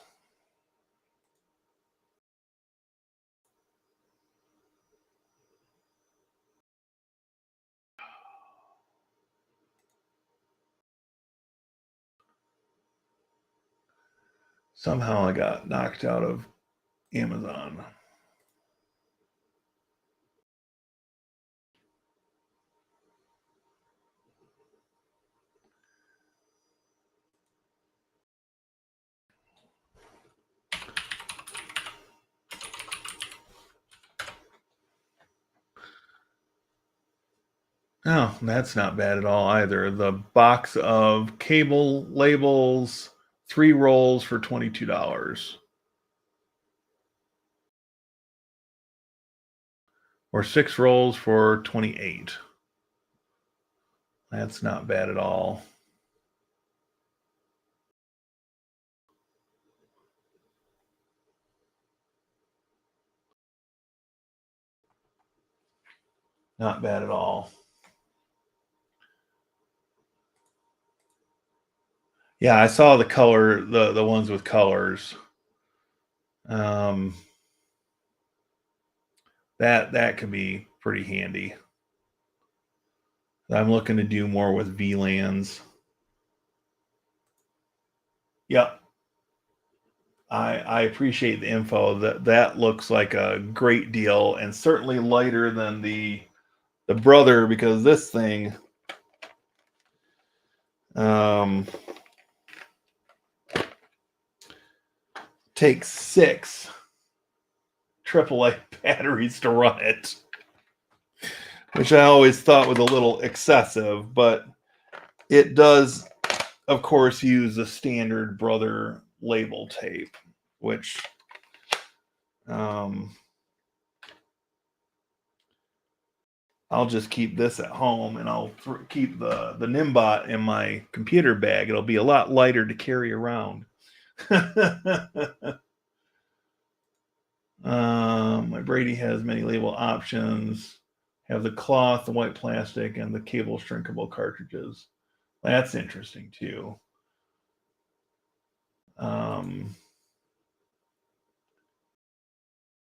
Somehow I got knocked out of Amazon. Oh, that's not bad at all either. The box of cable labels, 3 rolls for $22. Or 6 rolls for 28. That's not bad at all. Not bad at all. Yeah, I saw the color, the ones with colors. That could be pretty handy. I'm looking to do more with VLANs. Yep. I appreciate the info. That looks like a great deal, and certainly lighter than the Brother, because this thing takes 6 AAA batteries to run it, which I always thought was a little excessive, but it does, of course, use the standard Brother label tape, which I'll just keep this at home, and I'll keep the Nimbot in my computer bag. It'll be a lot lighter to carry around. My Brady has many label options. Have the cloth, the white plastic, and the cable shrinkable cartridges. That's interesting too.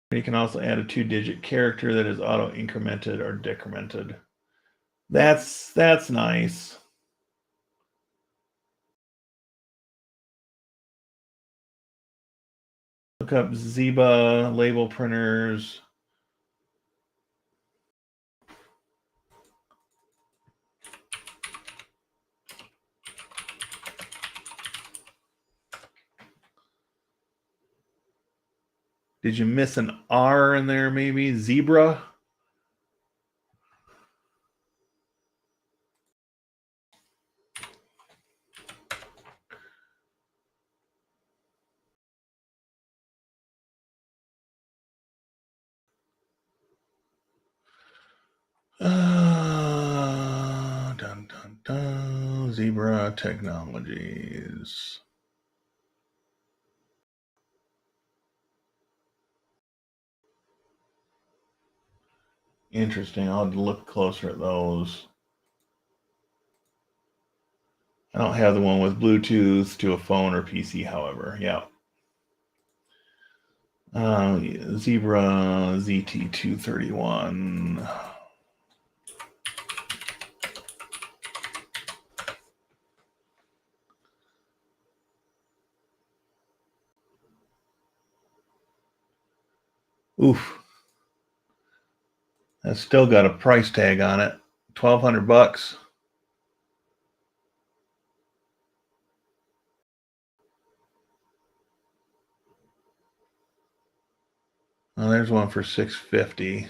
You can also add a 2-digit character that is auto incremented or decremented. That's nice. Look up Zeba label printers. Did you miss an R in there maybe? Zebra? Dun, dun, dun. Zebra Technologies. Interesting. I'll look closer at those. I don't have the one with Bluetooth to a phone or PC, however. Yeah. Zebra ZT231. Oof. That's still got a price tag on it. $1,200. Well, there's one for $650.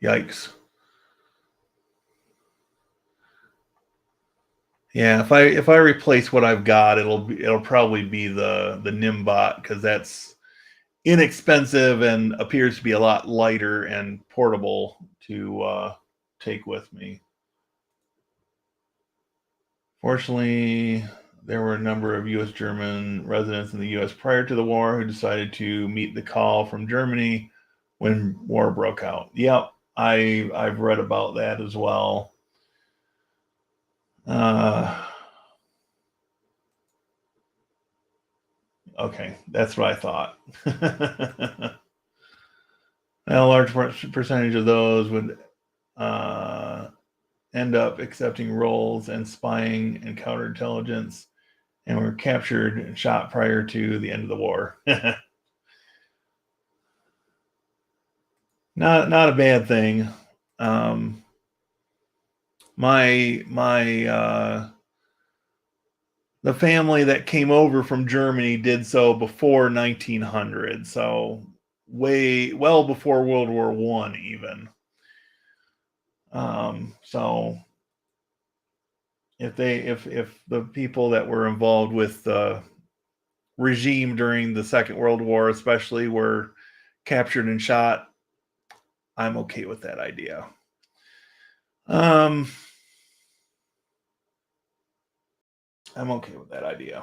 Yikes. Yeah, if I replace what I've got, it'll probably be the Nimbot, because that's inexpensive and appears to be a lot lighter and portable to take with me. Fortunately, there were a number of U.S. German residents in the U.S. prior to the war who decided to meet the call from Germany when war broke out. Yep, I've read about that as well. Okay, that's what I thought. A large percentage of those would end up accepting roles and spying and counterintelligence, and were captured and shot prior to the end of the war. Not a bad thing. My the family that came over from Germany did so before 1900, so well before World War I even. So if the people that were involved with the regime during the Second World War, especially, were captured and shot, I'm okay with that idea. I'm okay with that idea.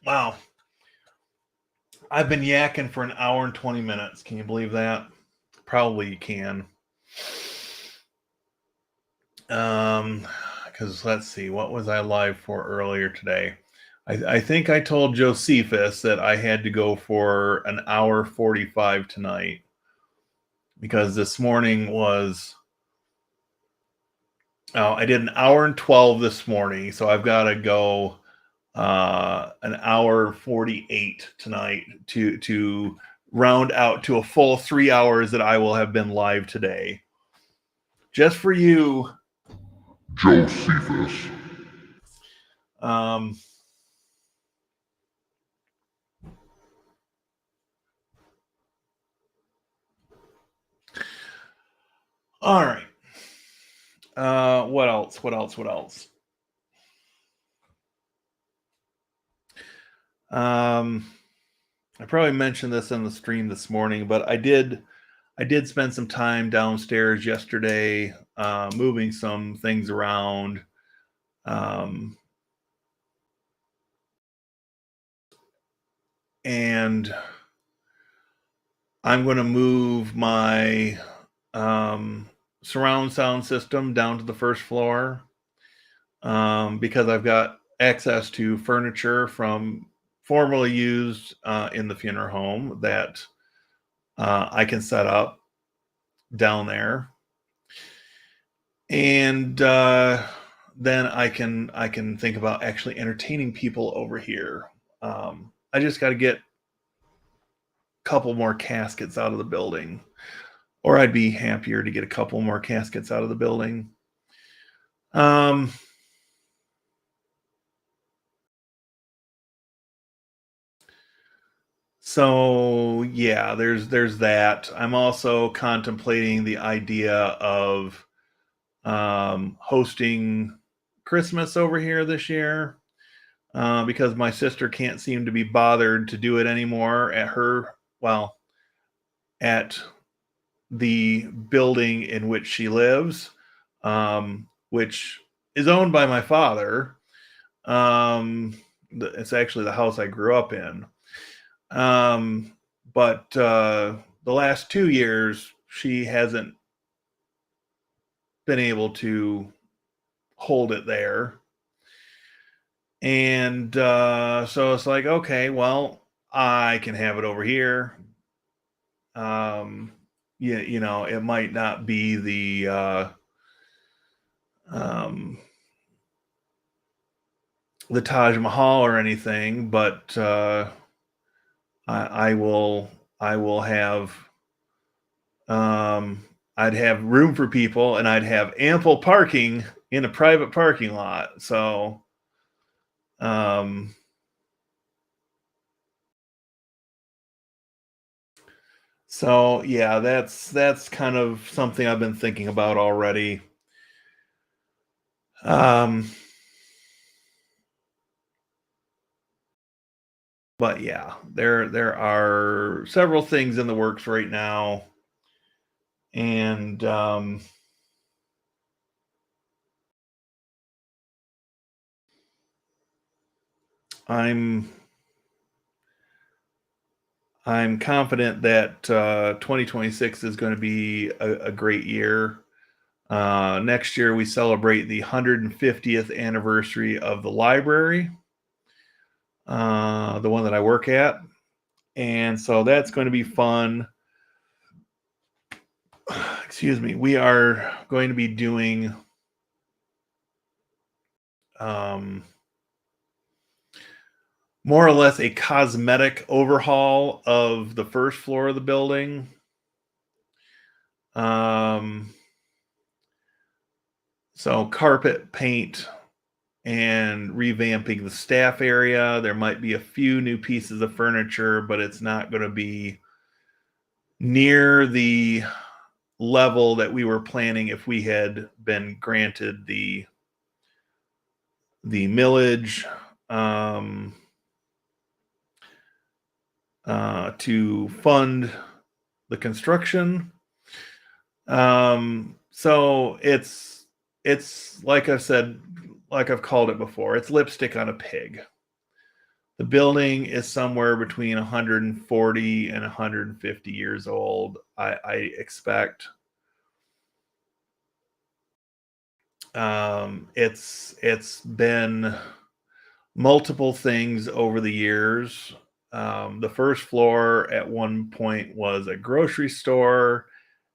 Wow. I've been yakking for an hour and 20 minutes. Can you believe that? Probably you can. Because let's see, what was I live for earlier today? I think I told Josephus that I had to go for an hour 45 tonight because this morning was I did an hour and 12 this morning, so I've got to go an hour 48 tonight to round out to a full 3 hours that I will have been live today. Just for you, Josephus. All right. What else? What else? What else? I probably mentioned this in the stream this morning, but I did spend some time downstairs yesterday, moving some things around. And I'm going to move my surround sound system down to the first floor because I've got access to furniture from formerly used in the funeral home that I can set up down there, and then I can think about actually entertaining people over here. I just got to get a couple more caskets out of the building, or I'd be happier to get a couple more caskets out of the building. So yeah, there's that. I'm also contemplating the idea of hosting Christmas over here this year because my sister can't seem to be bothered to do it anymore at the building in which she lives, which is owned by my father. It's actually the house I grew up in. But the last 2 years, she hasn't been able to hold it there. And so it's like, okay, well, I can have it over here. It might not be the Taj Mahal or anything, but I will have I'd have room for people, and I'd have ample parking in a private parking lot. Um, so yeah, that's kind of something I've been thinking about already. But yeah, there are several things in the works right now, and I'm confident that 2026 is going to be a great year. Next year, we celebrate the 150th anniversary of the library, the one that I work at. And so that's going to be fun. Excuse me. We are going to be doing more or less a cosmetic overhaul of the first floor of the building. So carpet paint and revamping the staff area. There might be a few new pieces of furniture, but it's not going to be near the level that we were planning if we had been granted the millage to fund the construction. So it's like I've said, like I've called it before, it's lipstick on a pig. The building is somewhere between 140 and 150 years old, I expect. It's been multiple things over the years. The first floor at one point was a grocery store.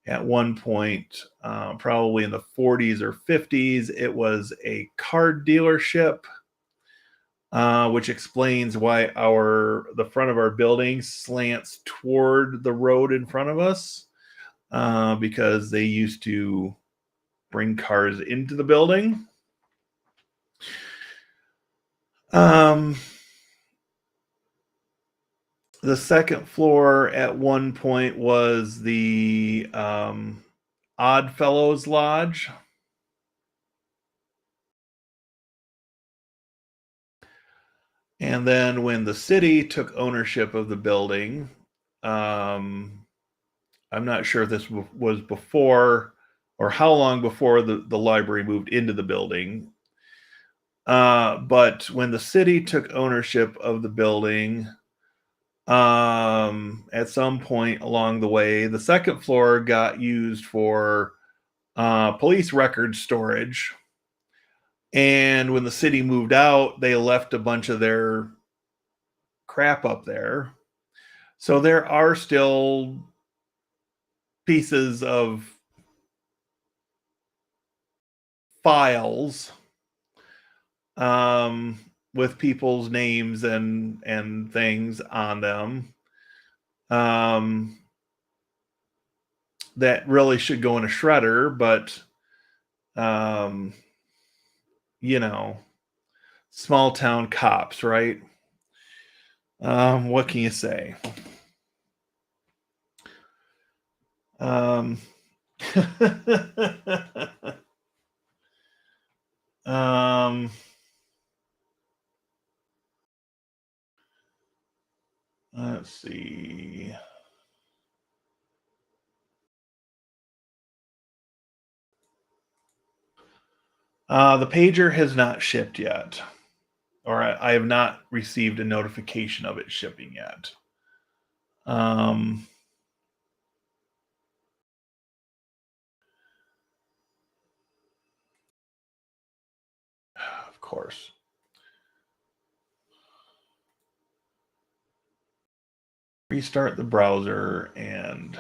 At one point, probably in the 40s or 50s, it was a car dealership, which explains why the front of our building slants toward the road in front of us, because they used to bring cars into the building. The second floor at one point was the Odd Fellows Lodge. And then when the city took ownership of the building, I'm not sure if this was before or how long before the library moved into the building. But when the city took ownership of the building, at some point along the way, the second floor got used for police record storage. And when the city moved out, they left a bunch of their crap up there. So there are still pieces of files with people's names and things on them that really should go in a shredder, but you know, small town cops, right? What can you say? Let's see. The pager has not shipped yet, or I have not received a notification of it shipping yet. Of course. Restart the browser and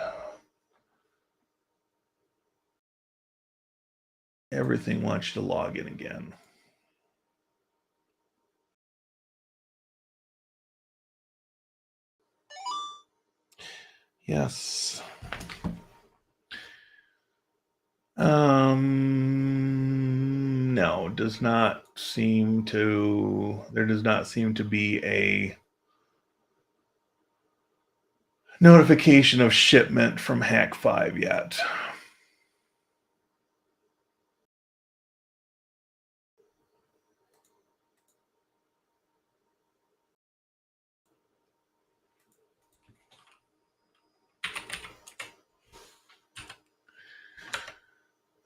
everything wants you to log in again. Yes. No, does not seem to. There does not seem to be a notification of shipment from Hack5 yet.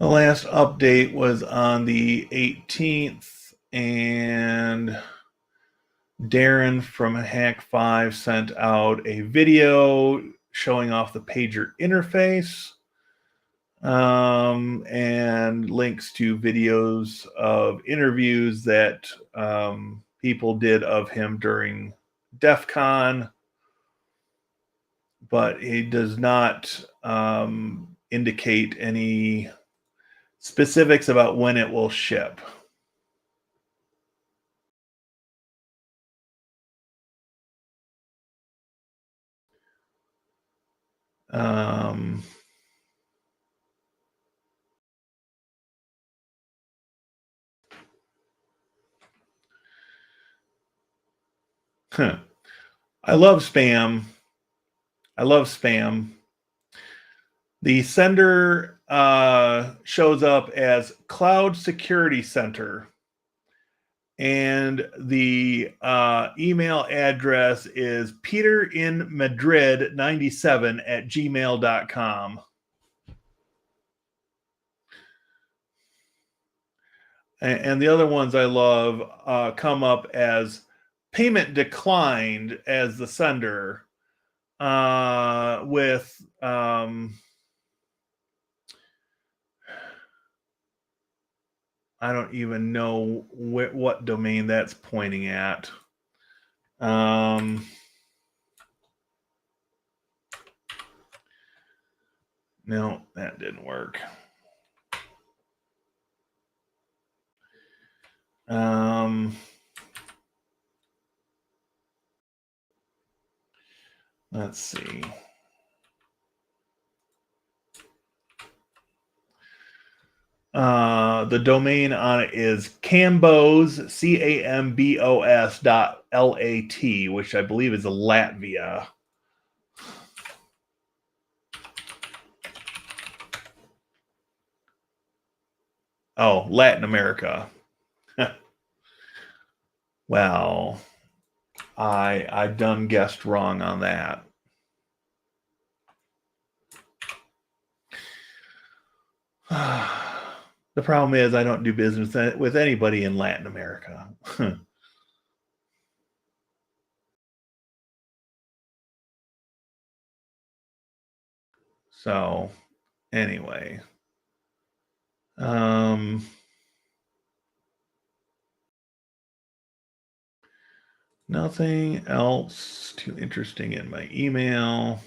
The last update was on the 18th, and Darren from Hack5 sent out a video showing off the pager interface, and links to videos of interviews that people did of him during DEF CON, but he does not indicate any specifics about when it will ship. I love spam. The sender shows up as Cloud Security Center, and the email address is peterinmadrid97@gmail.com. And the other ones I love come up as payment declined as the sender with I don't even know what domain that's pointing at. No, that didn't work. Let's see. The domain on it is Cambos, CAMBOS.LAT, which I believe is Latvia. Oh, Latin America. Well, I done guessed wrong on that. The problem is I don't do business with anybody in Latin America. So anyway, nothing else too interesting in my email.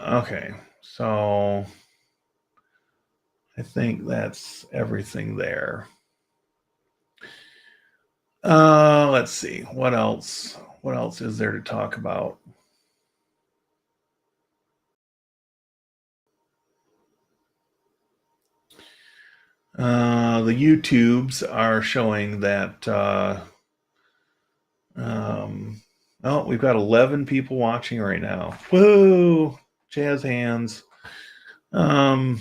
Okay, so I think that's everything there. Let's see what else. What else is there to talk about? The YouTubes are showing that. Oh, we've got 11 people watching right now. Whoa! Jazz hands. 11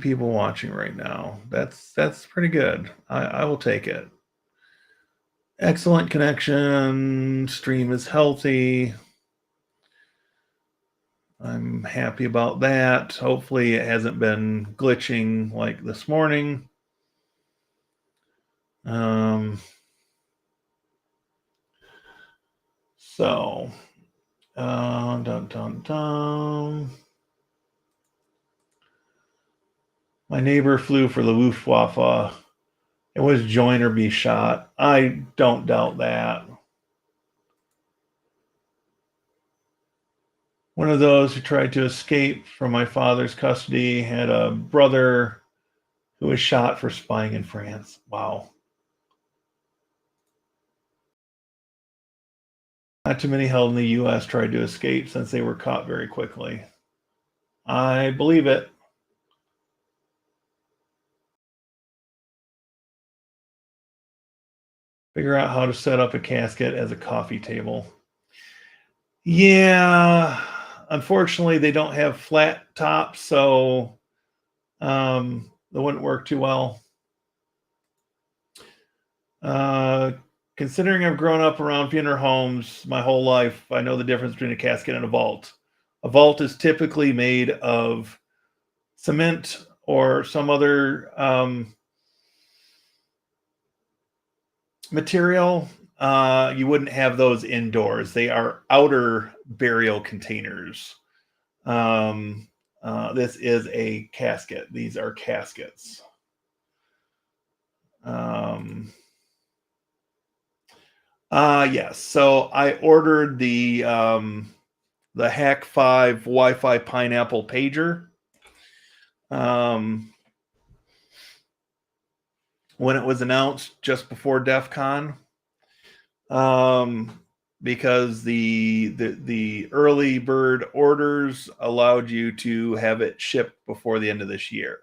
people watching right now. That's pretty good. I will take it. Excellent connection. Stream is healthy. I'm happy about that. Hopefully it hasn't been glitching like this morning. So, dun, dun, dun. My neighbor flew for the Luftwaffe. It was join or be shot. I don't doubt that. One of those who tried to escape from my father's custody had a brother who was shot for spying in France. Wow. Not too many held in the U.S. tried to escape since they were caught very quickly. I believe it. Figure out how to set up a casket as a coffee table. Yeah, unfortunately, they don't have flat tops, so that wouldn't work too well. Considering I've grown up around funeral homes my whole life, I know the difference between a casket and a vault. A vault is typically made of cement or some other material. You wouldn't have those indoors. They are outer burial containers. This is a casket. These are caskets. Yes. So I ordered the Hack 5 Wi-Fi Pineapple pager. When it was announced just before DEF CON, because the early bird orders allowed you to have it shipped before the end of this year.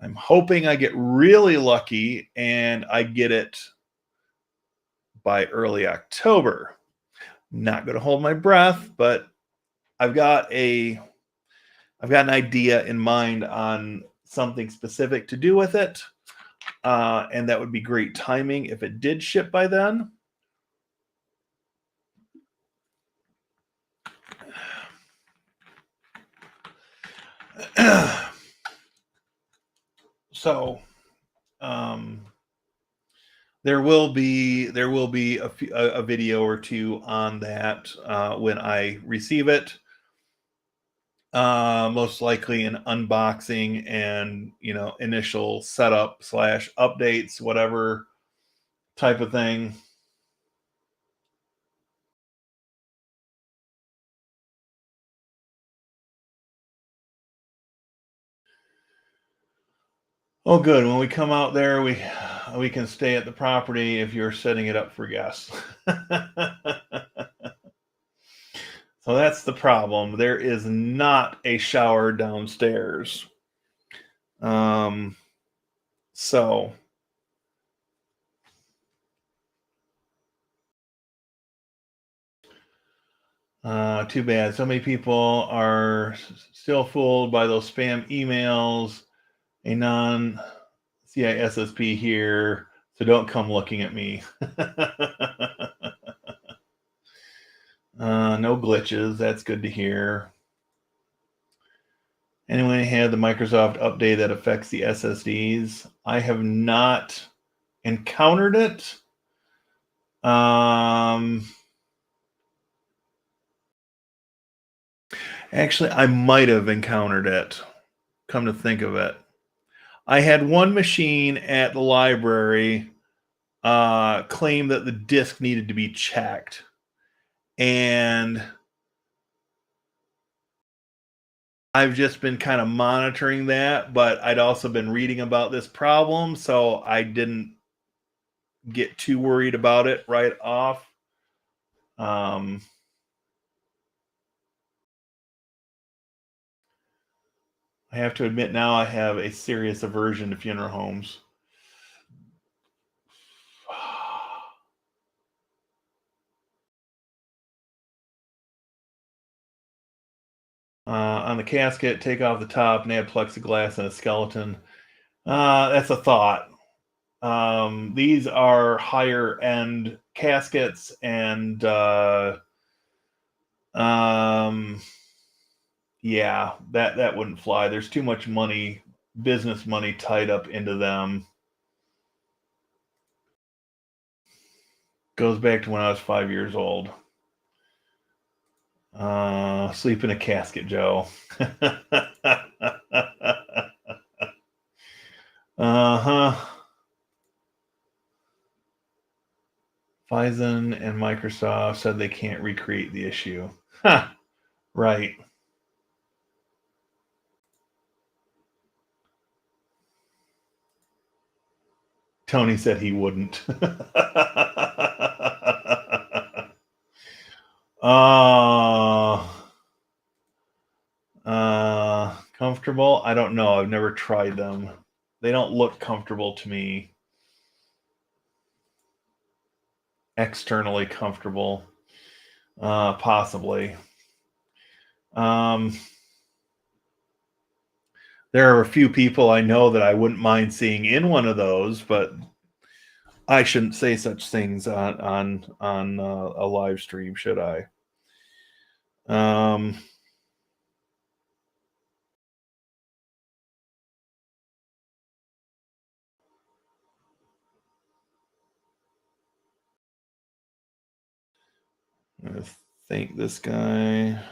I'm hoping I get really lucky and I get it by early October. Not going to hold my breath, but I've got an idea in mind on something specific to do with it. And that would be great timing if it did ship by then. So there will be a video or two on that when I receive it. Most likely an unboxing and initial setup / updates, whatever type of thing. Oh, good. When we come out there, we can stay at the property if you're setting it up for guests. So that's the problem. There is not a shower downstairs. So too bad. So many people are still fooled by those spam emails. A non CISSP here, so don't come looking at me. No glitches. That's good to hear. Anyone had the Microsoft update that affects the SSDs? I have not encountered it. Actually, I might have encountered it. Come to think of it, I had one machine at the library claim that the disk needed to be checked, and I've just been kind of monitoring that, but I'd also been reading about this problem, so I didn't get too worried about it right off. I have to admit now I have a serious aversion to funeral homes. On the casket, take off the top and add plexiglass and a skeleton. That's a thought. These are higher end caskets, and yeah, that wouldn't fly. There's too much money, business money tied up into them. Goes back to when I was 5 years old. Sleep in a casket, Joe. Uh-huh. Phison and Microsoft said they can't recreate the issue. Huh. Right. Tony said he wouldn't. Comfortable? I don't know. I've never tried them. They don't look comfortable to me. Externally comfortable. Possibly. There are a few people I know that I wouldn't mind seeing in one of those, but I shouldn't say such things on a live stream, should I? I think this guy.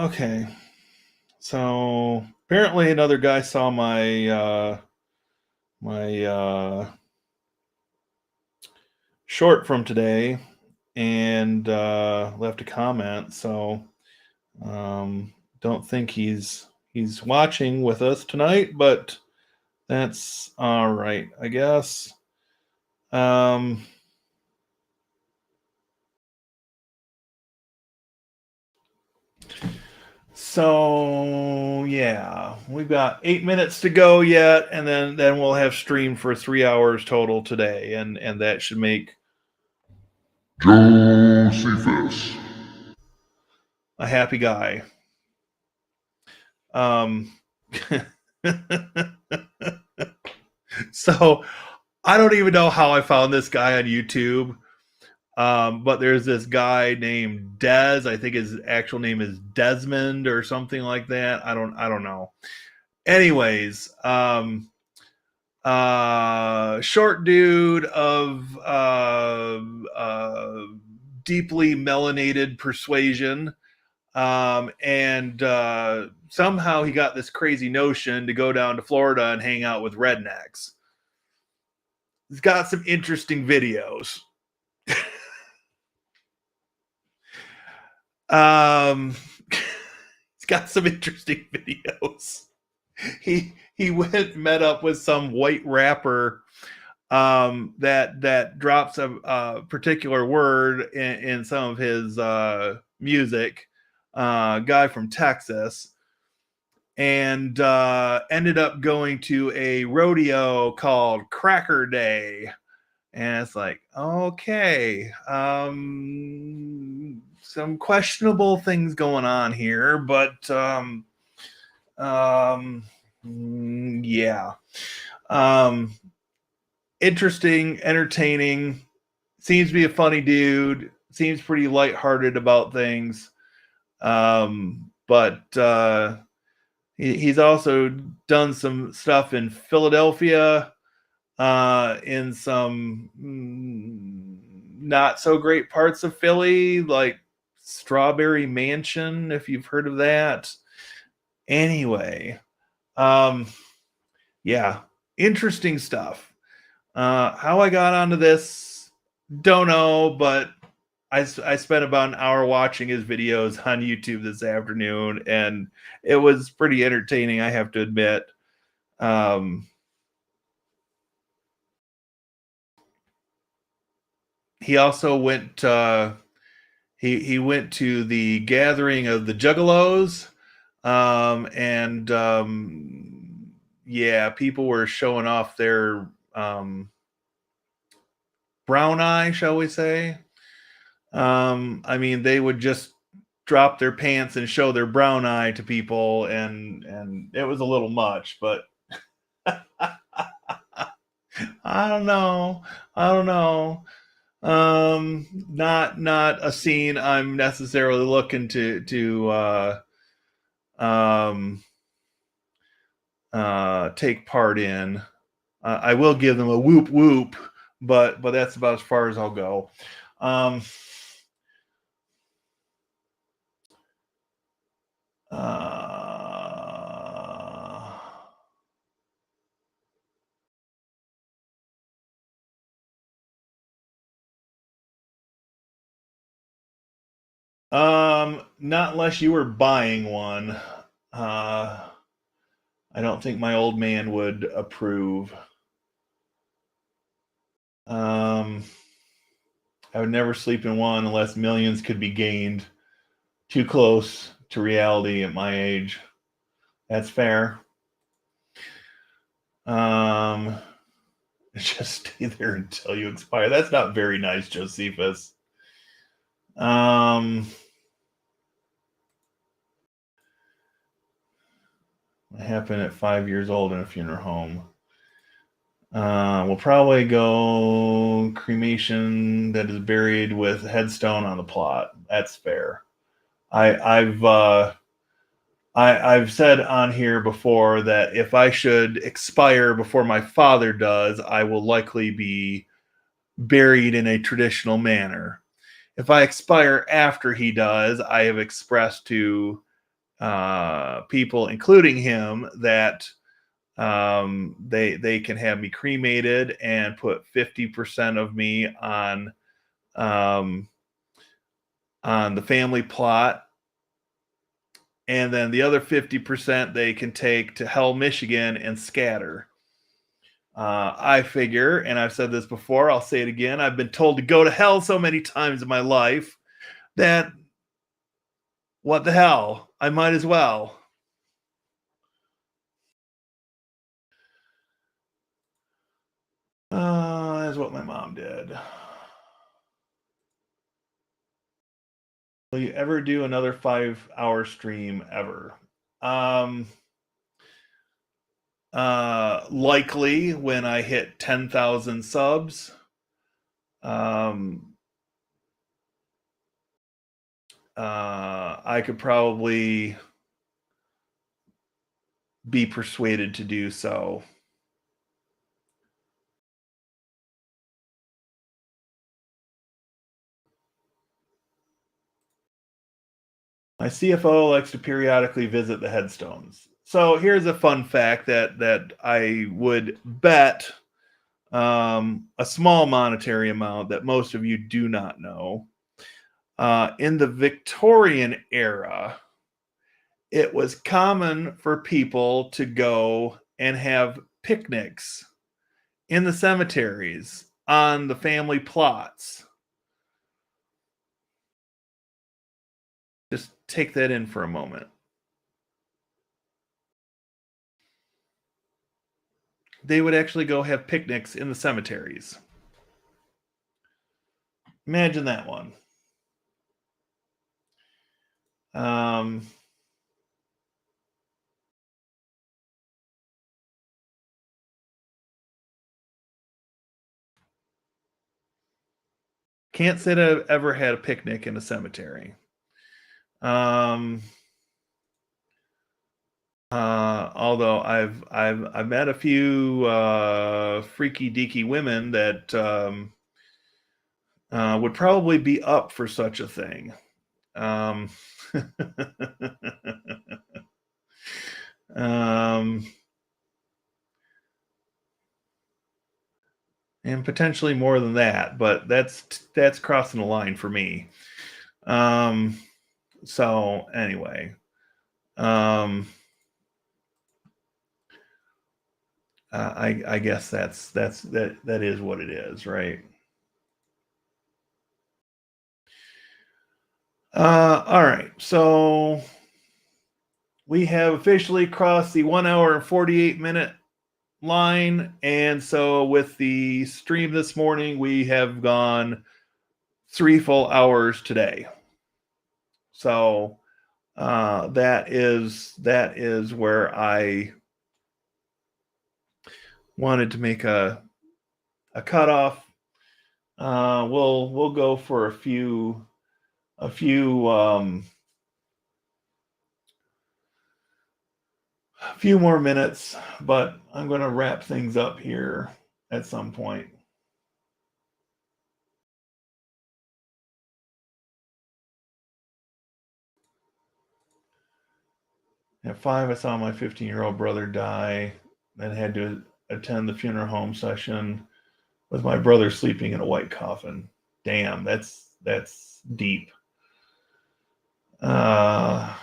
Okay. So apparently another guy saw my short from today and left a comment. So don't think he's watching with us tonight, but that's all right, I guess. So yeah, we've got 8 minutes to go yet, and then we'll have stream for 3 hours total today, and that should make Josephus. a happy guy. So I don't even know how I found this guy on YouTube. But there's this guy named Dez. I think his actual name is Desmond or something like that. I don't know. Anyways, short dude of deeply melanated persuasion. And somehow he got this crazy notion to go down to Florida and hang out with rednecks. He's got some interesting videos. He's got some interesting videos. He went and met up with some white rapper that drops a particular word in some of his music. Guy from Texas, and ended up going to a rodeo called Cracker Day. And it's like, okay, some questionable things going on here, but yeah. Interesting, entertaining, seems to be a funny dude, seems pretty lighthearted about things. But he's also done some stuff in Philadelphia, in some not so great parts of Philly, like Strawberry Mansion, if you've heard of that. Anyway, yeah, interesting stuff. How I got onto this, don't know, but I spent about an hour watching his videos on YouTube this afternoon, and it was pretty entertaining, I have to admit. He also went he went to the gathering of the Juggalos, and yeah, people were showing off their brown eye, shall we say. I mean, they would just drop their pants and show their brown eye to people, and it was a little much, but I don't know. Not a scene I'm necessarily looking to take part in. I will give them a whoop whoop, but that's about as far as I'll go. Not unless you were buying one. I don't think my old man would approve. I would never sleep in one unless millions could be gained. Too close to reality at my age. That's fair. Just stay there until you expire. That's not very nice, Josephus. What happened at 5 years old in a funeral home? We'll probably go cremation that is buried with headstone on the plot. That's fair. I've said on here before that if I should expire before my father does, I will likely be buried in a traditional manner. If I expire after he does, I have expressed to people, including him, that They can have me cremated and put 50% of me um, on the family plot, and then the other 50% they can take to Hell, Michigan, and scatter. I figure, and I've said this before, I'll say it again. I've been told to go to hell so many times in my life that what the hell? I might as well. That's what my mom did. Will you ever do another 5-hour stream ever? Likely when I hit 10,000 subs. I could probably be persuaded to do so. My CFO likes to periodically visit the headstones. So here's a fun fact that I would bet a small monetary amount that most of you do not know. In the Victorian era, it was common for people to go and have picnics in the cemeteries on the family plots. Just take that in for a moment. They would actually go have picnics in the cemeteries. Imagine that one. Can't say that I've ever had a picnic in a cemetery. Although I've met a few freaky deaky women that would probably be up for such a thing. And potentially more than that, but that's crossing the line for me. So anyway, I guess that is what it is, right? All right, so we have officially crossed the 1 hour and 48-minute line, and so with the stream this morning, we have gone 3 full hours today. So that is where I wanted to make a cutoff. We'll go for a few more minutes, but I'm going to wrap things up here at some point. At 5, I saw my 15-year-old brother die, then had to attend the funeral home session with my brother sleeping in a white coffin. Damn, that's deep. Wow.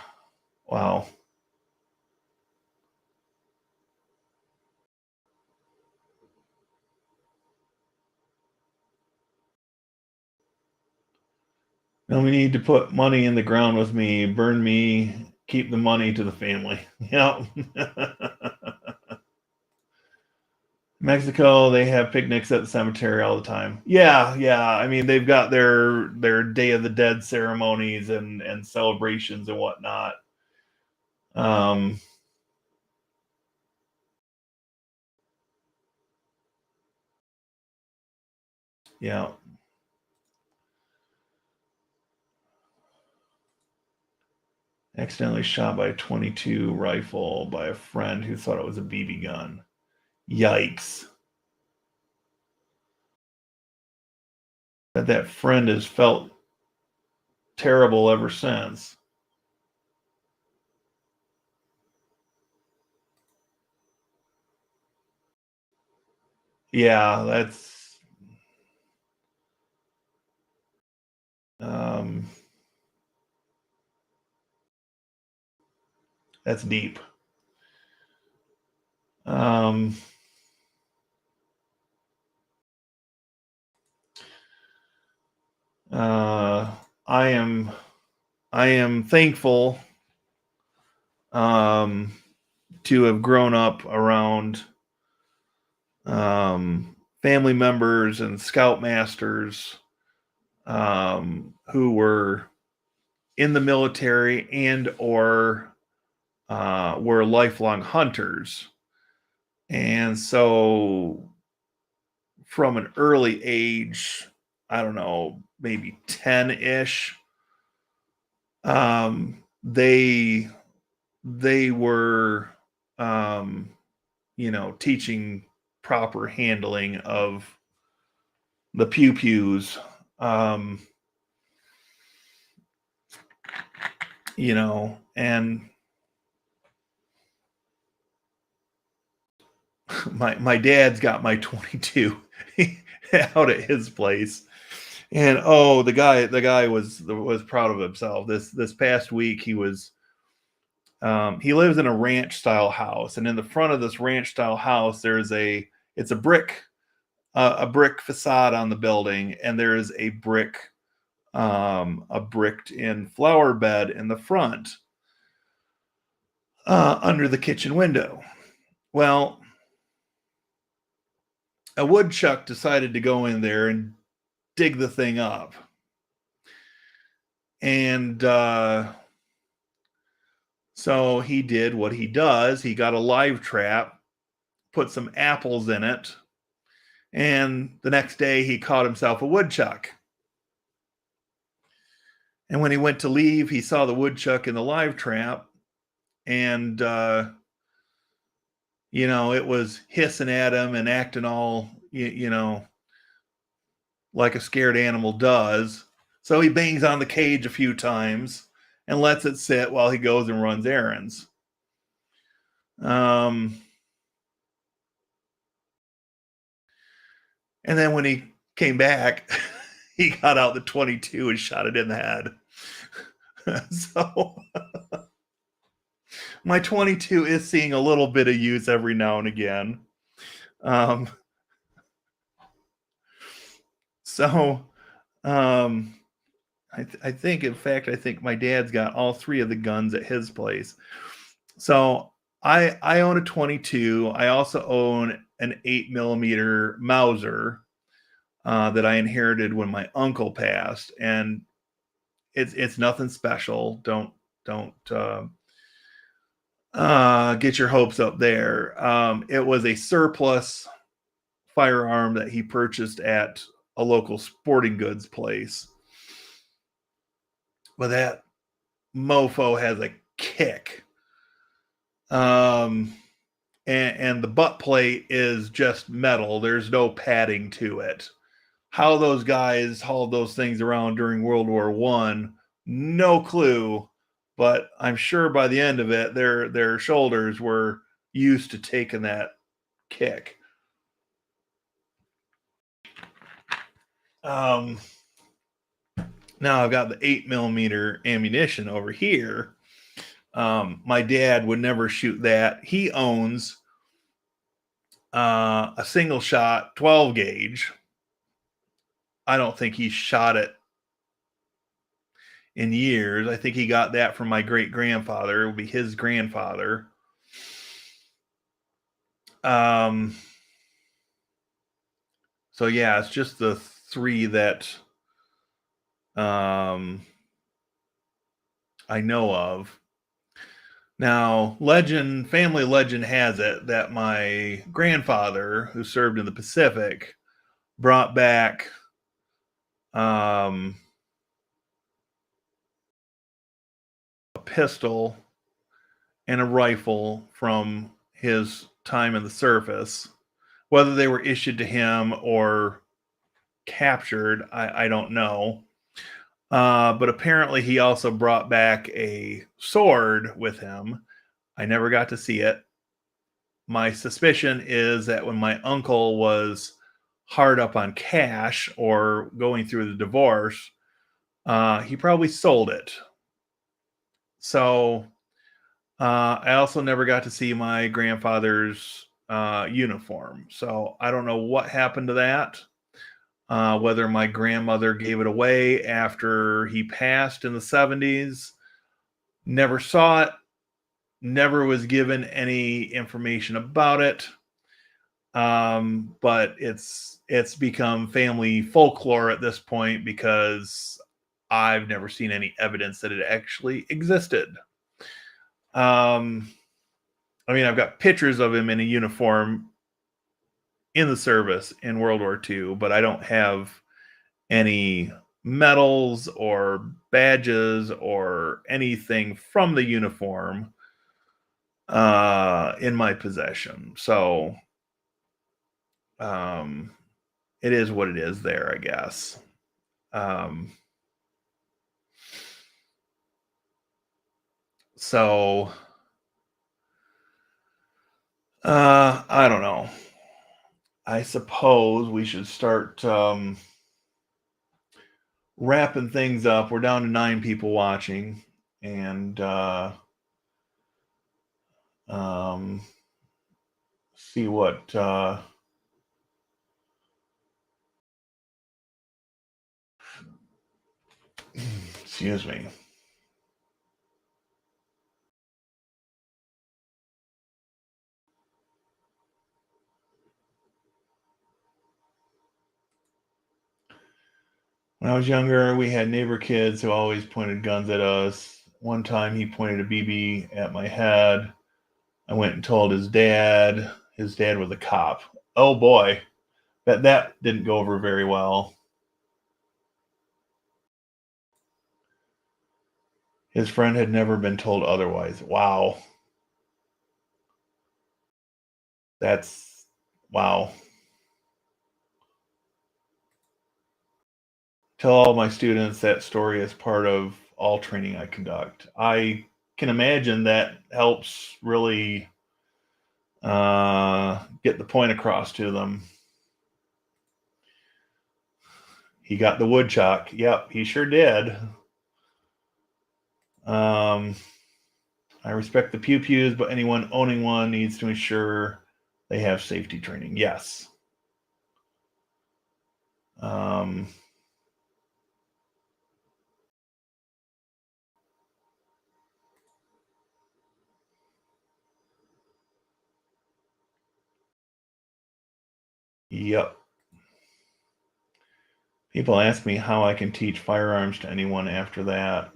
Now we need to put money in the ground with me, burn me, keep the money to the family. Yep. Mexico, they have picnics at the cemetery all the time. Yeah. I mean, they've got their Day of the Dead ceremonies and celebrations and whatnot. Yeah. Accidentally shot by a .22 rifle by a friend who thought it was a BB gun. Yikes. That friend has felt terrible ever since. Yeah, that's deep. Um, uh, I am I am thankful um, to have grown up around family members and scoutmasters who were in the military and or were lifelong hunters. And so from an early age, I don't know, maybe 10-ish, they were teaching proper handling of the pew pews. Um, and my dad's got my 22 out at his place. And oh, the guy was proud of himself. This past week he lives in a ranch style house, and in the front of this ranch style house it's a brick facade on the building, and there is a bricked in flower bed in the front under the kitchen window. Well, a woodchuck decided to go in there and dig the thing up. And so he did what he does. He got a live trap, put some apples in it, and the next day he caught himself a woodchuck. And when he went to leave, he saw the woodchuck in the live trap, and it was hissing at him and acting all like a scared animal does. So he bangs on the cage a few times and lets it sit while he goes and runs errands. And then when he came back, he got out the 22 and shot it in the head. So my 22 is seeing a little bit of use every now and again. Um, so I think, in fact, I think my dad's got all three of the guns at his place. So I own a 22. I also own an 8mm Mauser that I inherited when my uncle passed, and it's nothing special. Don't get your hopes up there. It was a surplus firearm that he purchased at a local sporting goods place. But that mofo has a kick. And the butt plate is just metal. There's no padding to it. How those guys hauled those things around during World War One, no clue. But I'm sure by the end of it, their shoulders were used to taking that kick. Now I've got the 8mm ammunition over here. My dad would never shoot that. He owns a single shot 12 gauge. I don't think he shot it in years. I think he got that from my great grandfather. It would be his grandfather. So yeah, it's just the three that I know of. Now, family legend has it that my grandfather, who served in the Pacific, brought back a pistol and a rifle from his time in the service. Whether they were issued to him or captured, I don't know. But apparently he also brought back a sword with him. I never got to see it. my suspicion is that when my uncle was hard up on cash or going through the divorce, he probably sold it. So I also never got to see my grandfather's uniform. So I don't know what happened to that. Whether my grandmother gave it away after he passed in the 70s, never saw it, never was given any information about it. But it's become family folklore at this point because I've never seen any evidence that it actually existed. Um, I mean, I've got pictures of him in a uniform in the service in World War II, but I don't have any medals or badges or anything from the uniform in my possession. So um, it is what it is there, I guess. Um, so I don't know. I suppose we should start wrapping things up. We're down to 9 people watching, and um, see what. Excuse me. When I was younger, we had neighbor kids who always pointed guns at us. One time, he pointed a BB at my head. I went and told his dad. His dad was a cop. Oh boy, that didn't go over very well. His friend had never been told otherwise. Wow. That's wow. Tell all my students that story as part of all training I conduct. I can imagine that helps really get the point across to them. He got the woodchuck. Yep, he sure did. I respect the pew pews, but anyone owning one needs to ensure they have safety training. Yes. Um, yep. People ask me how I can teach firearms to anyone after that.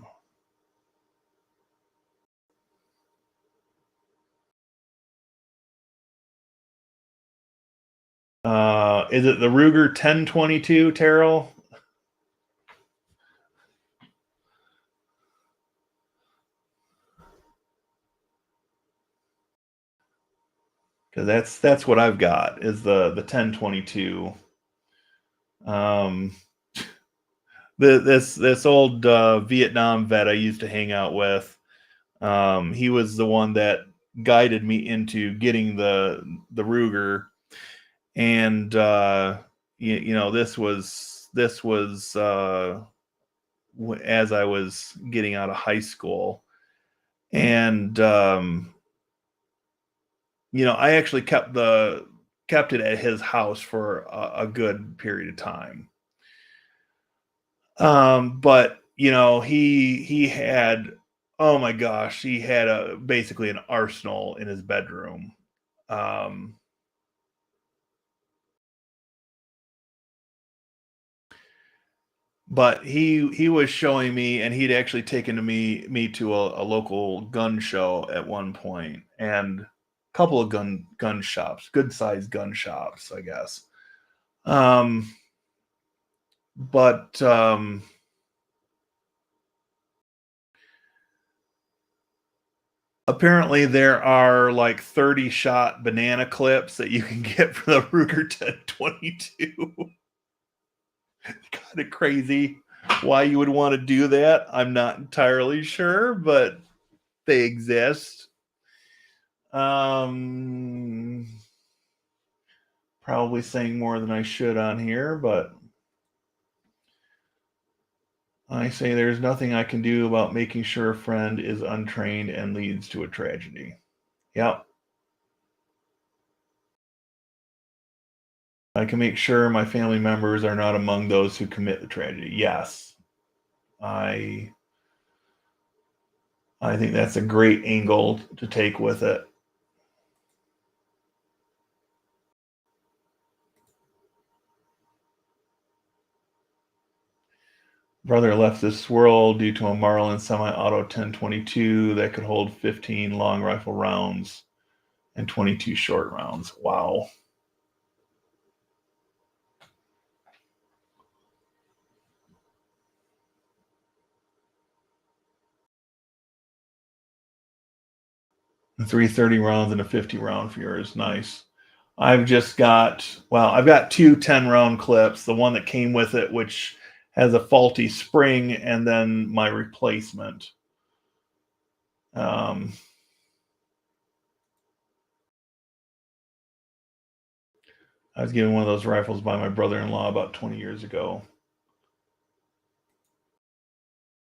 Is it the Ruger 1022, Terrell? Because that's what I've got is the 1022. Um, this old Vietnam vet I used to hang out with. He was the one that guided me into getting the Ruger, and you know this was as I was getting out of high school, and you know I actually kept it at his house for a good period of time. But you know he had, oh my gosh, he had a basically an arsenal in his bedroom. Um, but he was showing me, and he'd actually taken me to a local gun show at one point, and a couple of gun shops, good sized gun shops, I guess. Um, but apparently there are like 30 shot banana clips that you can get for the Ruger 1022. Kind of crazy why you would want to do that. I'm not entirely sure, but they exist. Probably saying more than I should on here, but I say there's nothing I can do about making sure a friend is untrained and leads to a tragedy. Yep. I can make sure my family members are not among those who commit the tragedy. Yes. I think that's a great angle to take with it. Brother left this world due to a Marlin semi-auto 1022 that could hold 15 long rifle rounds and 22 short rounds. Wow. A 330 rounds and a 50 round for yours. Nice. I've got two 10 round clips, the one that came with it, which has a faulty spring, and then my replacement. I was given one of those rifles by my brother-in-law about 20 years ago.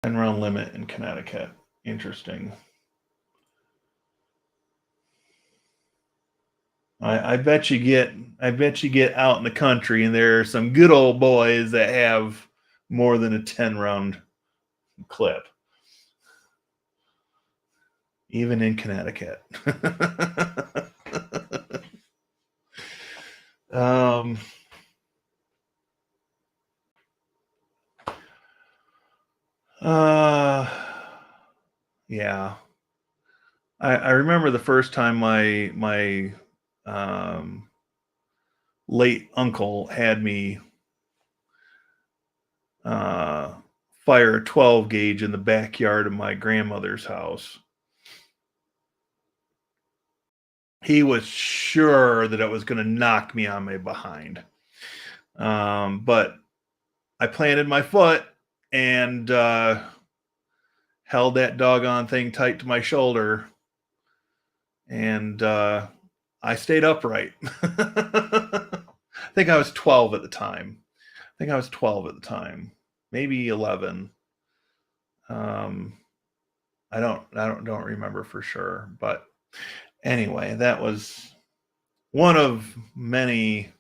10 round limit in Connecticut. Interesting. I bet you get out in the country and there are some good old boys that have more than a 10 round clip. Even in Connecticut. Yeah. I remember the first time my late uncle had me fire a 12 gauge in the backyard of my grandmother's house. He was sure that it was going to knock me on my behind. But I planted my foot and held that doggone thing tight to my shoulder, and I stayed upright. I think I was 12 at the time. Maybe 11. I don't remember for sure, but anyway, that was one of many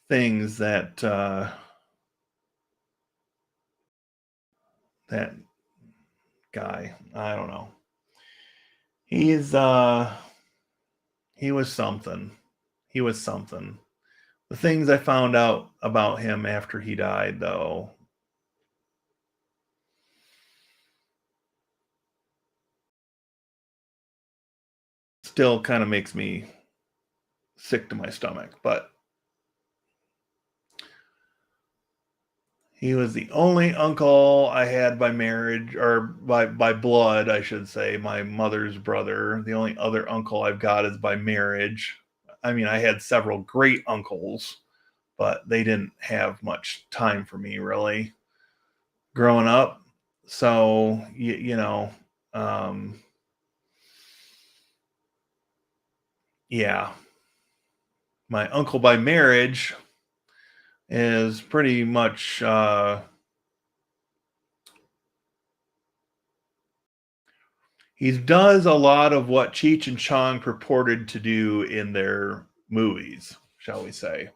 things that that guy, I don't know. He was something. He was something. The things I found out about him after he died, though, still kind of makes me sick to my stomach. But he was the only uncle I had by marriage, or by blood, I should say, my mother's brother. The only other uncle I've got is by marriage. I mean, I had several great uncles, but they didn't have much time for me really growing up. So yeah, my uncle by marriage is pretty much he does a lot of what Cheech and Chong purported to do in their movies, shall we say.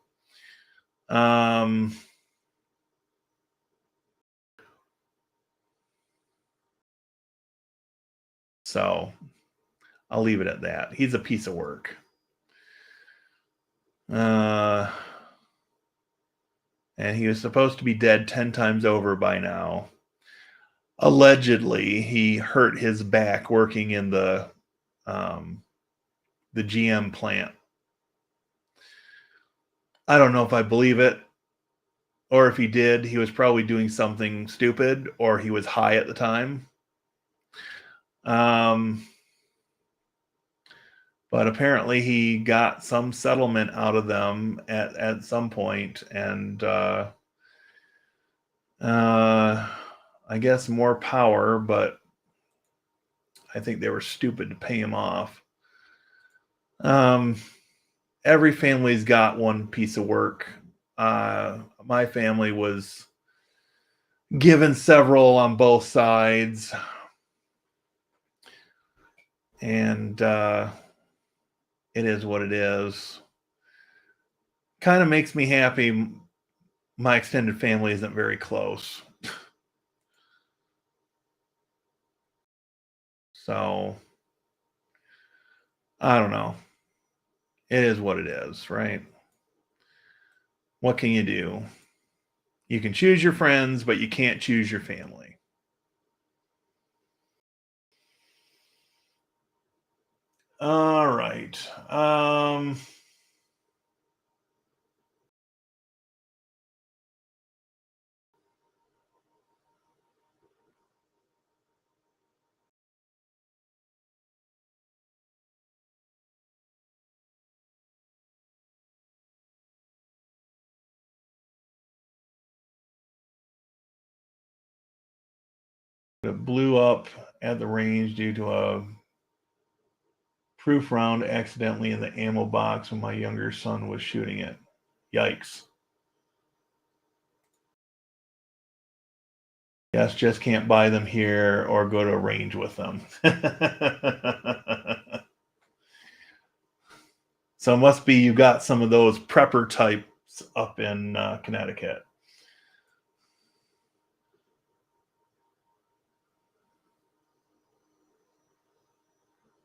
So I'll leave it at that. He's a piece of work. And he was supposed to be dead 10 times over by now. Allegedly, he hurt his back working in the GM plant. I don't know if I believe it, or if he did, he was probably doing something stupid, or he was high at the time. But apparently he got some settlement out of them at some point, and I guess more power, but I think they were stupid to pay him off. Every family's got one piece of work. My family was given several on both sides, and it is what it is. Kind of makes me happy. My extended family isn't very close. So I don't know. It is what it is, right? What can you do? You can choose your friends, but you can't choose your family. All right. It blew up at the range due to a proof round accidentally in the ammo box when my younger son was shooting it. Yikes. Yes, just can't buy them here or go to a range with them. So it must be you got some of those prepper types up in Connecticut.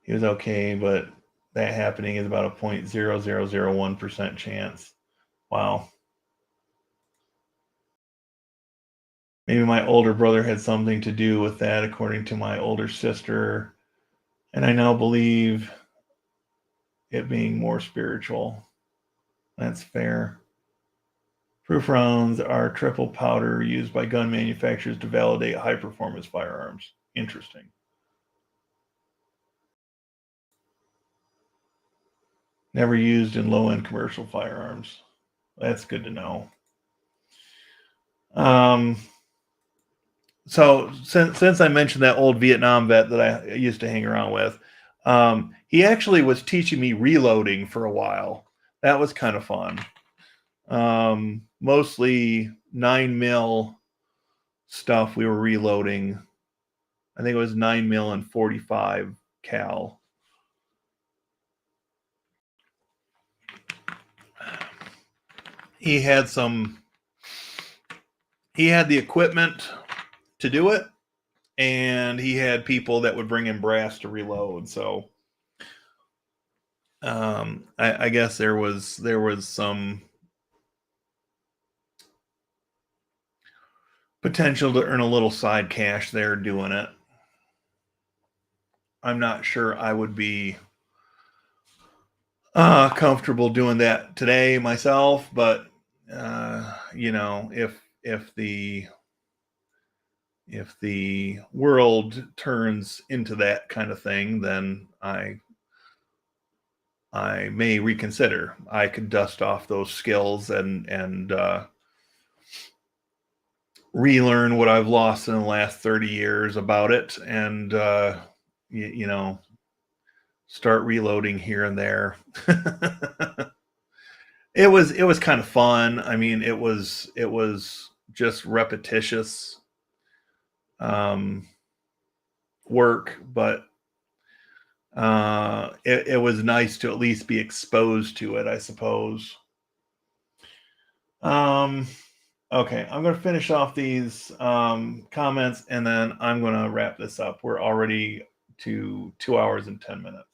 He was okay, but that happening is about a 0.0001% chance. Wow. Maybe my older brother had something to do with that, according to my older sister. And I now believe it being more spiritual. That's fair. Proof rounds are triple powder used by gun manufacturers to validate high performance firearms. Interesting. Never used in low end commercial firearms. That's good to know. So since I mentioned that old Vietnam vet that I used to hang around with, he actually was teaching me reloading for a while. That was kind of fun. Mostly 9mm stuff we were reloading. I think it was 9mm and 45 cal. He had the equipment to do it, and he had people that would bring in brass to reload. So I guess there was some potential to earn a little side cash there doing it. I'm not sure I would be comfortable doing that today myself, but if the world turns into that kind of thing, then I may reconsider. I could dust off those skills and relearn what I've lost in the last 30 years about it, and start reloading here and there. It was kind of fun. I mean, it was just repetitious work, but it was nice to at least be exposed to it, I suppose. Okay, I'm going to finish off these comments, and then I'm going to wrap this up. We're already to 2 hours and 10 minutes.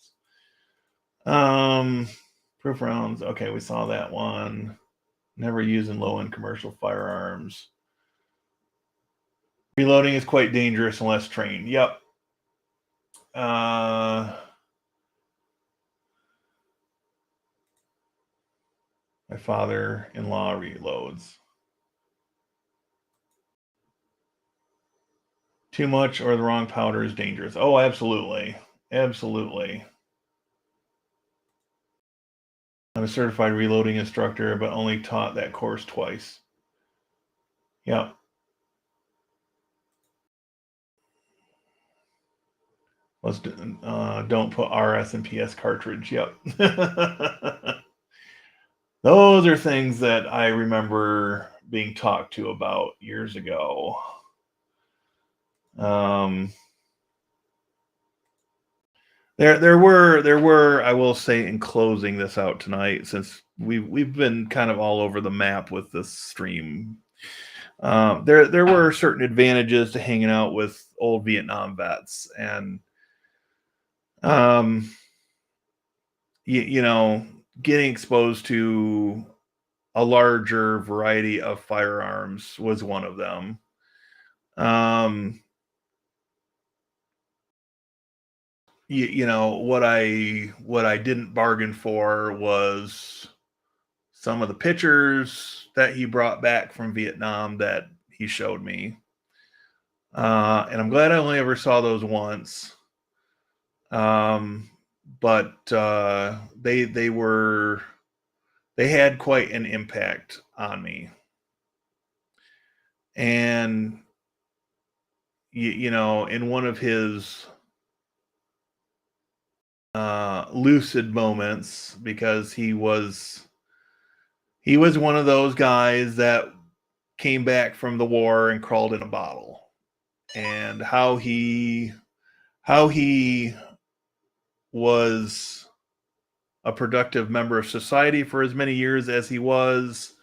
Proof rounds. Okay, we saw that one. Never using low-end commercial firearms. Reloading is quite dangerous unless trained. Yep. My father-in-law reloads. Too much or the wrong powder is dangerous. Oh, absolutely. Absolutely. I'm a certified reloading instructor, but only taught that course twice. Yep. Was don't put RS and PS cartridge. Yep. Those are things that I remember being talked to about years ago. There were, I will say, in closing this out tonight, since we've been kind of all over the map with this stream. There were certain advantages to hanging out with old Vietnam vets, and you know, getting exposed to a larger variety of firearms was one of them. You know, what I didn't bargain for was some of the pictures that he brought back from Vietnam that he showed me. And I'm glad I only ever saw those once. But they had quite an impact on me. And you know, in one of his lucid moments, because he was one of those guys that came back from the war and crawled in a bottle, and how he was a productive member of society for as many years as he was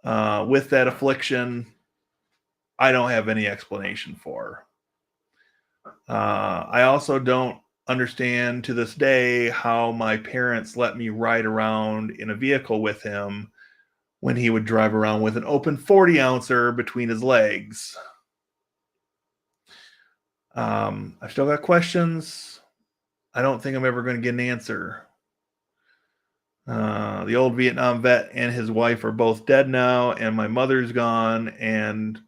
with that affliction, I don't have any explanation for. I also don't understand to this day how my parents let me ride around in a vehicle with him when he would drive around with an open 40 ouncer between his legs. I've still got questions. I don't think I'm ever going to get an answer. The old Vietnam vet and his wife are both dead now, and my mother's gone, and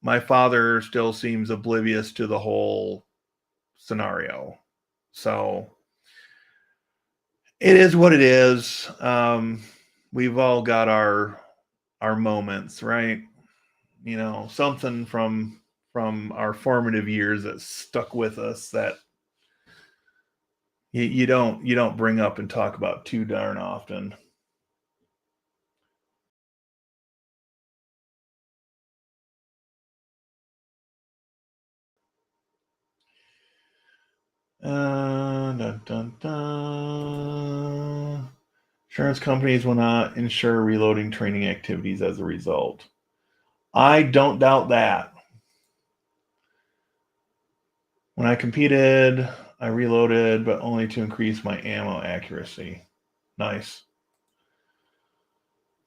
my father still seems oblivious to the whole scenario. So it is what it is. We've all got our moments, right? You know, something from our formative years that stuck with us that you don't bring up and talk about too darn often. Dun, dun, dun. Insurance companies will not insure reloading training activities as a result. I don't doubt that. When I competed, I reloaded, but only to increase my ammo accuracy. Nice.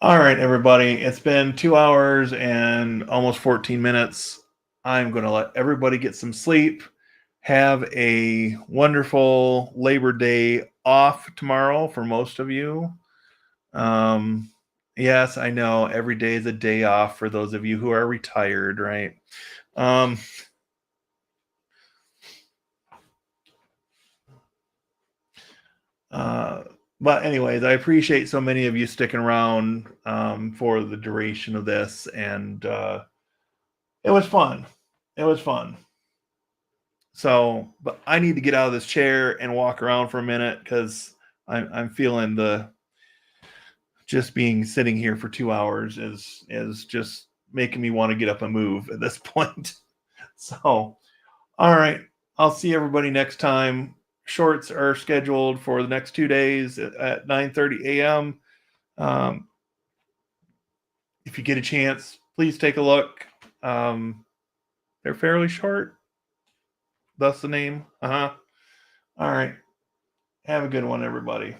All right, everybody. It's been 2 hours and almost 14 minutes. I'm going to let everybody get some sleep. Have a wonderful Labor Day off tomorrow for most of you. Yes, I know every day is a day off for those of you who are retired, right? But anyways, I appreciate so many of you sticking around for the duration of this, and it was fun. It was fun. So, but I need to get out of this chair and walk around for a minute because I'm feeling the just being sitting here for 2 hours is just making me want to get up and move at this point. So, all right, I'll see everybody next time. Shorts are scheduled for the next 2 days at 9:30 a.m. If you get a chance, please take a look. They're fairly short. Thus the name. All right. Have a good one, everybody.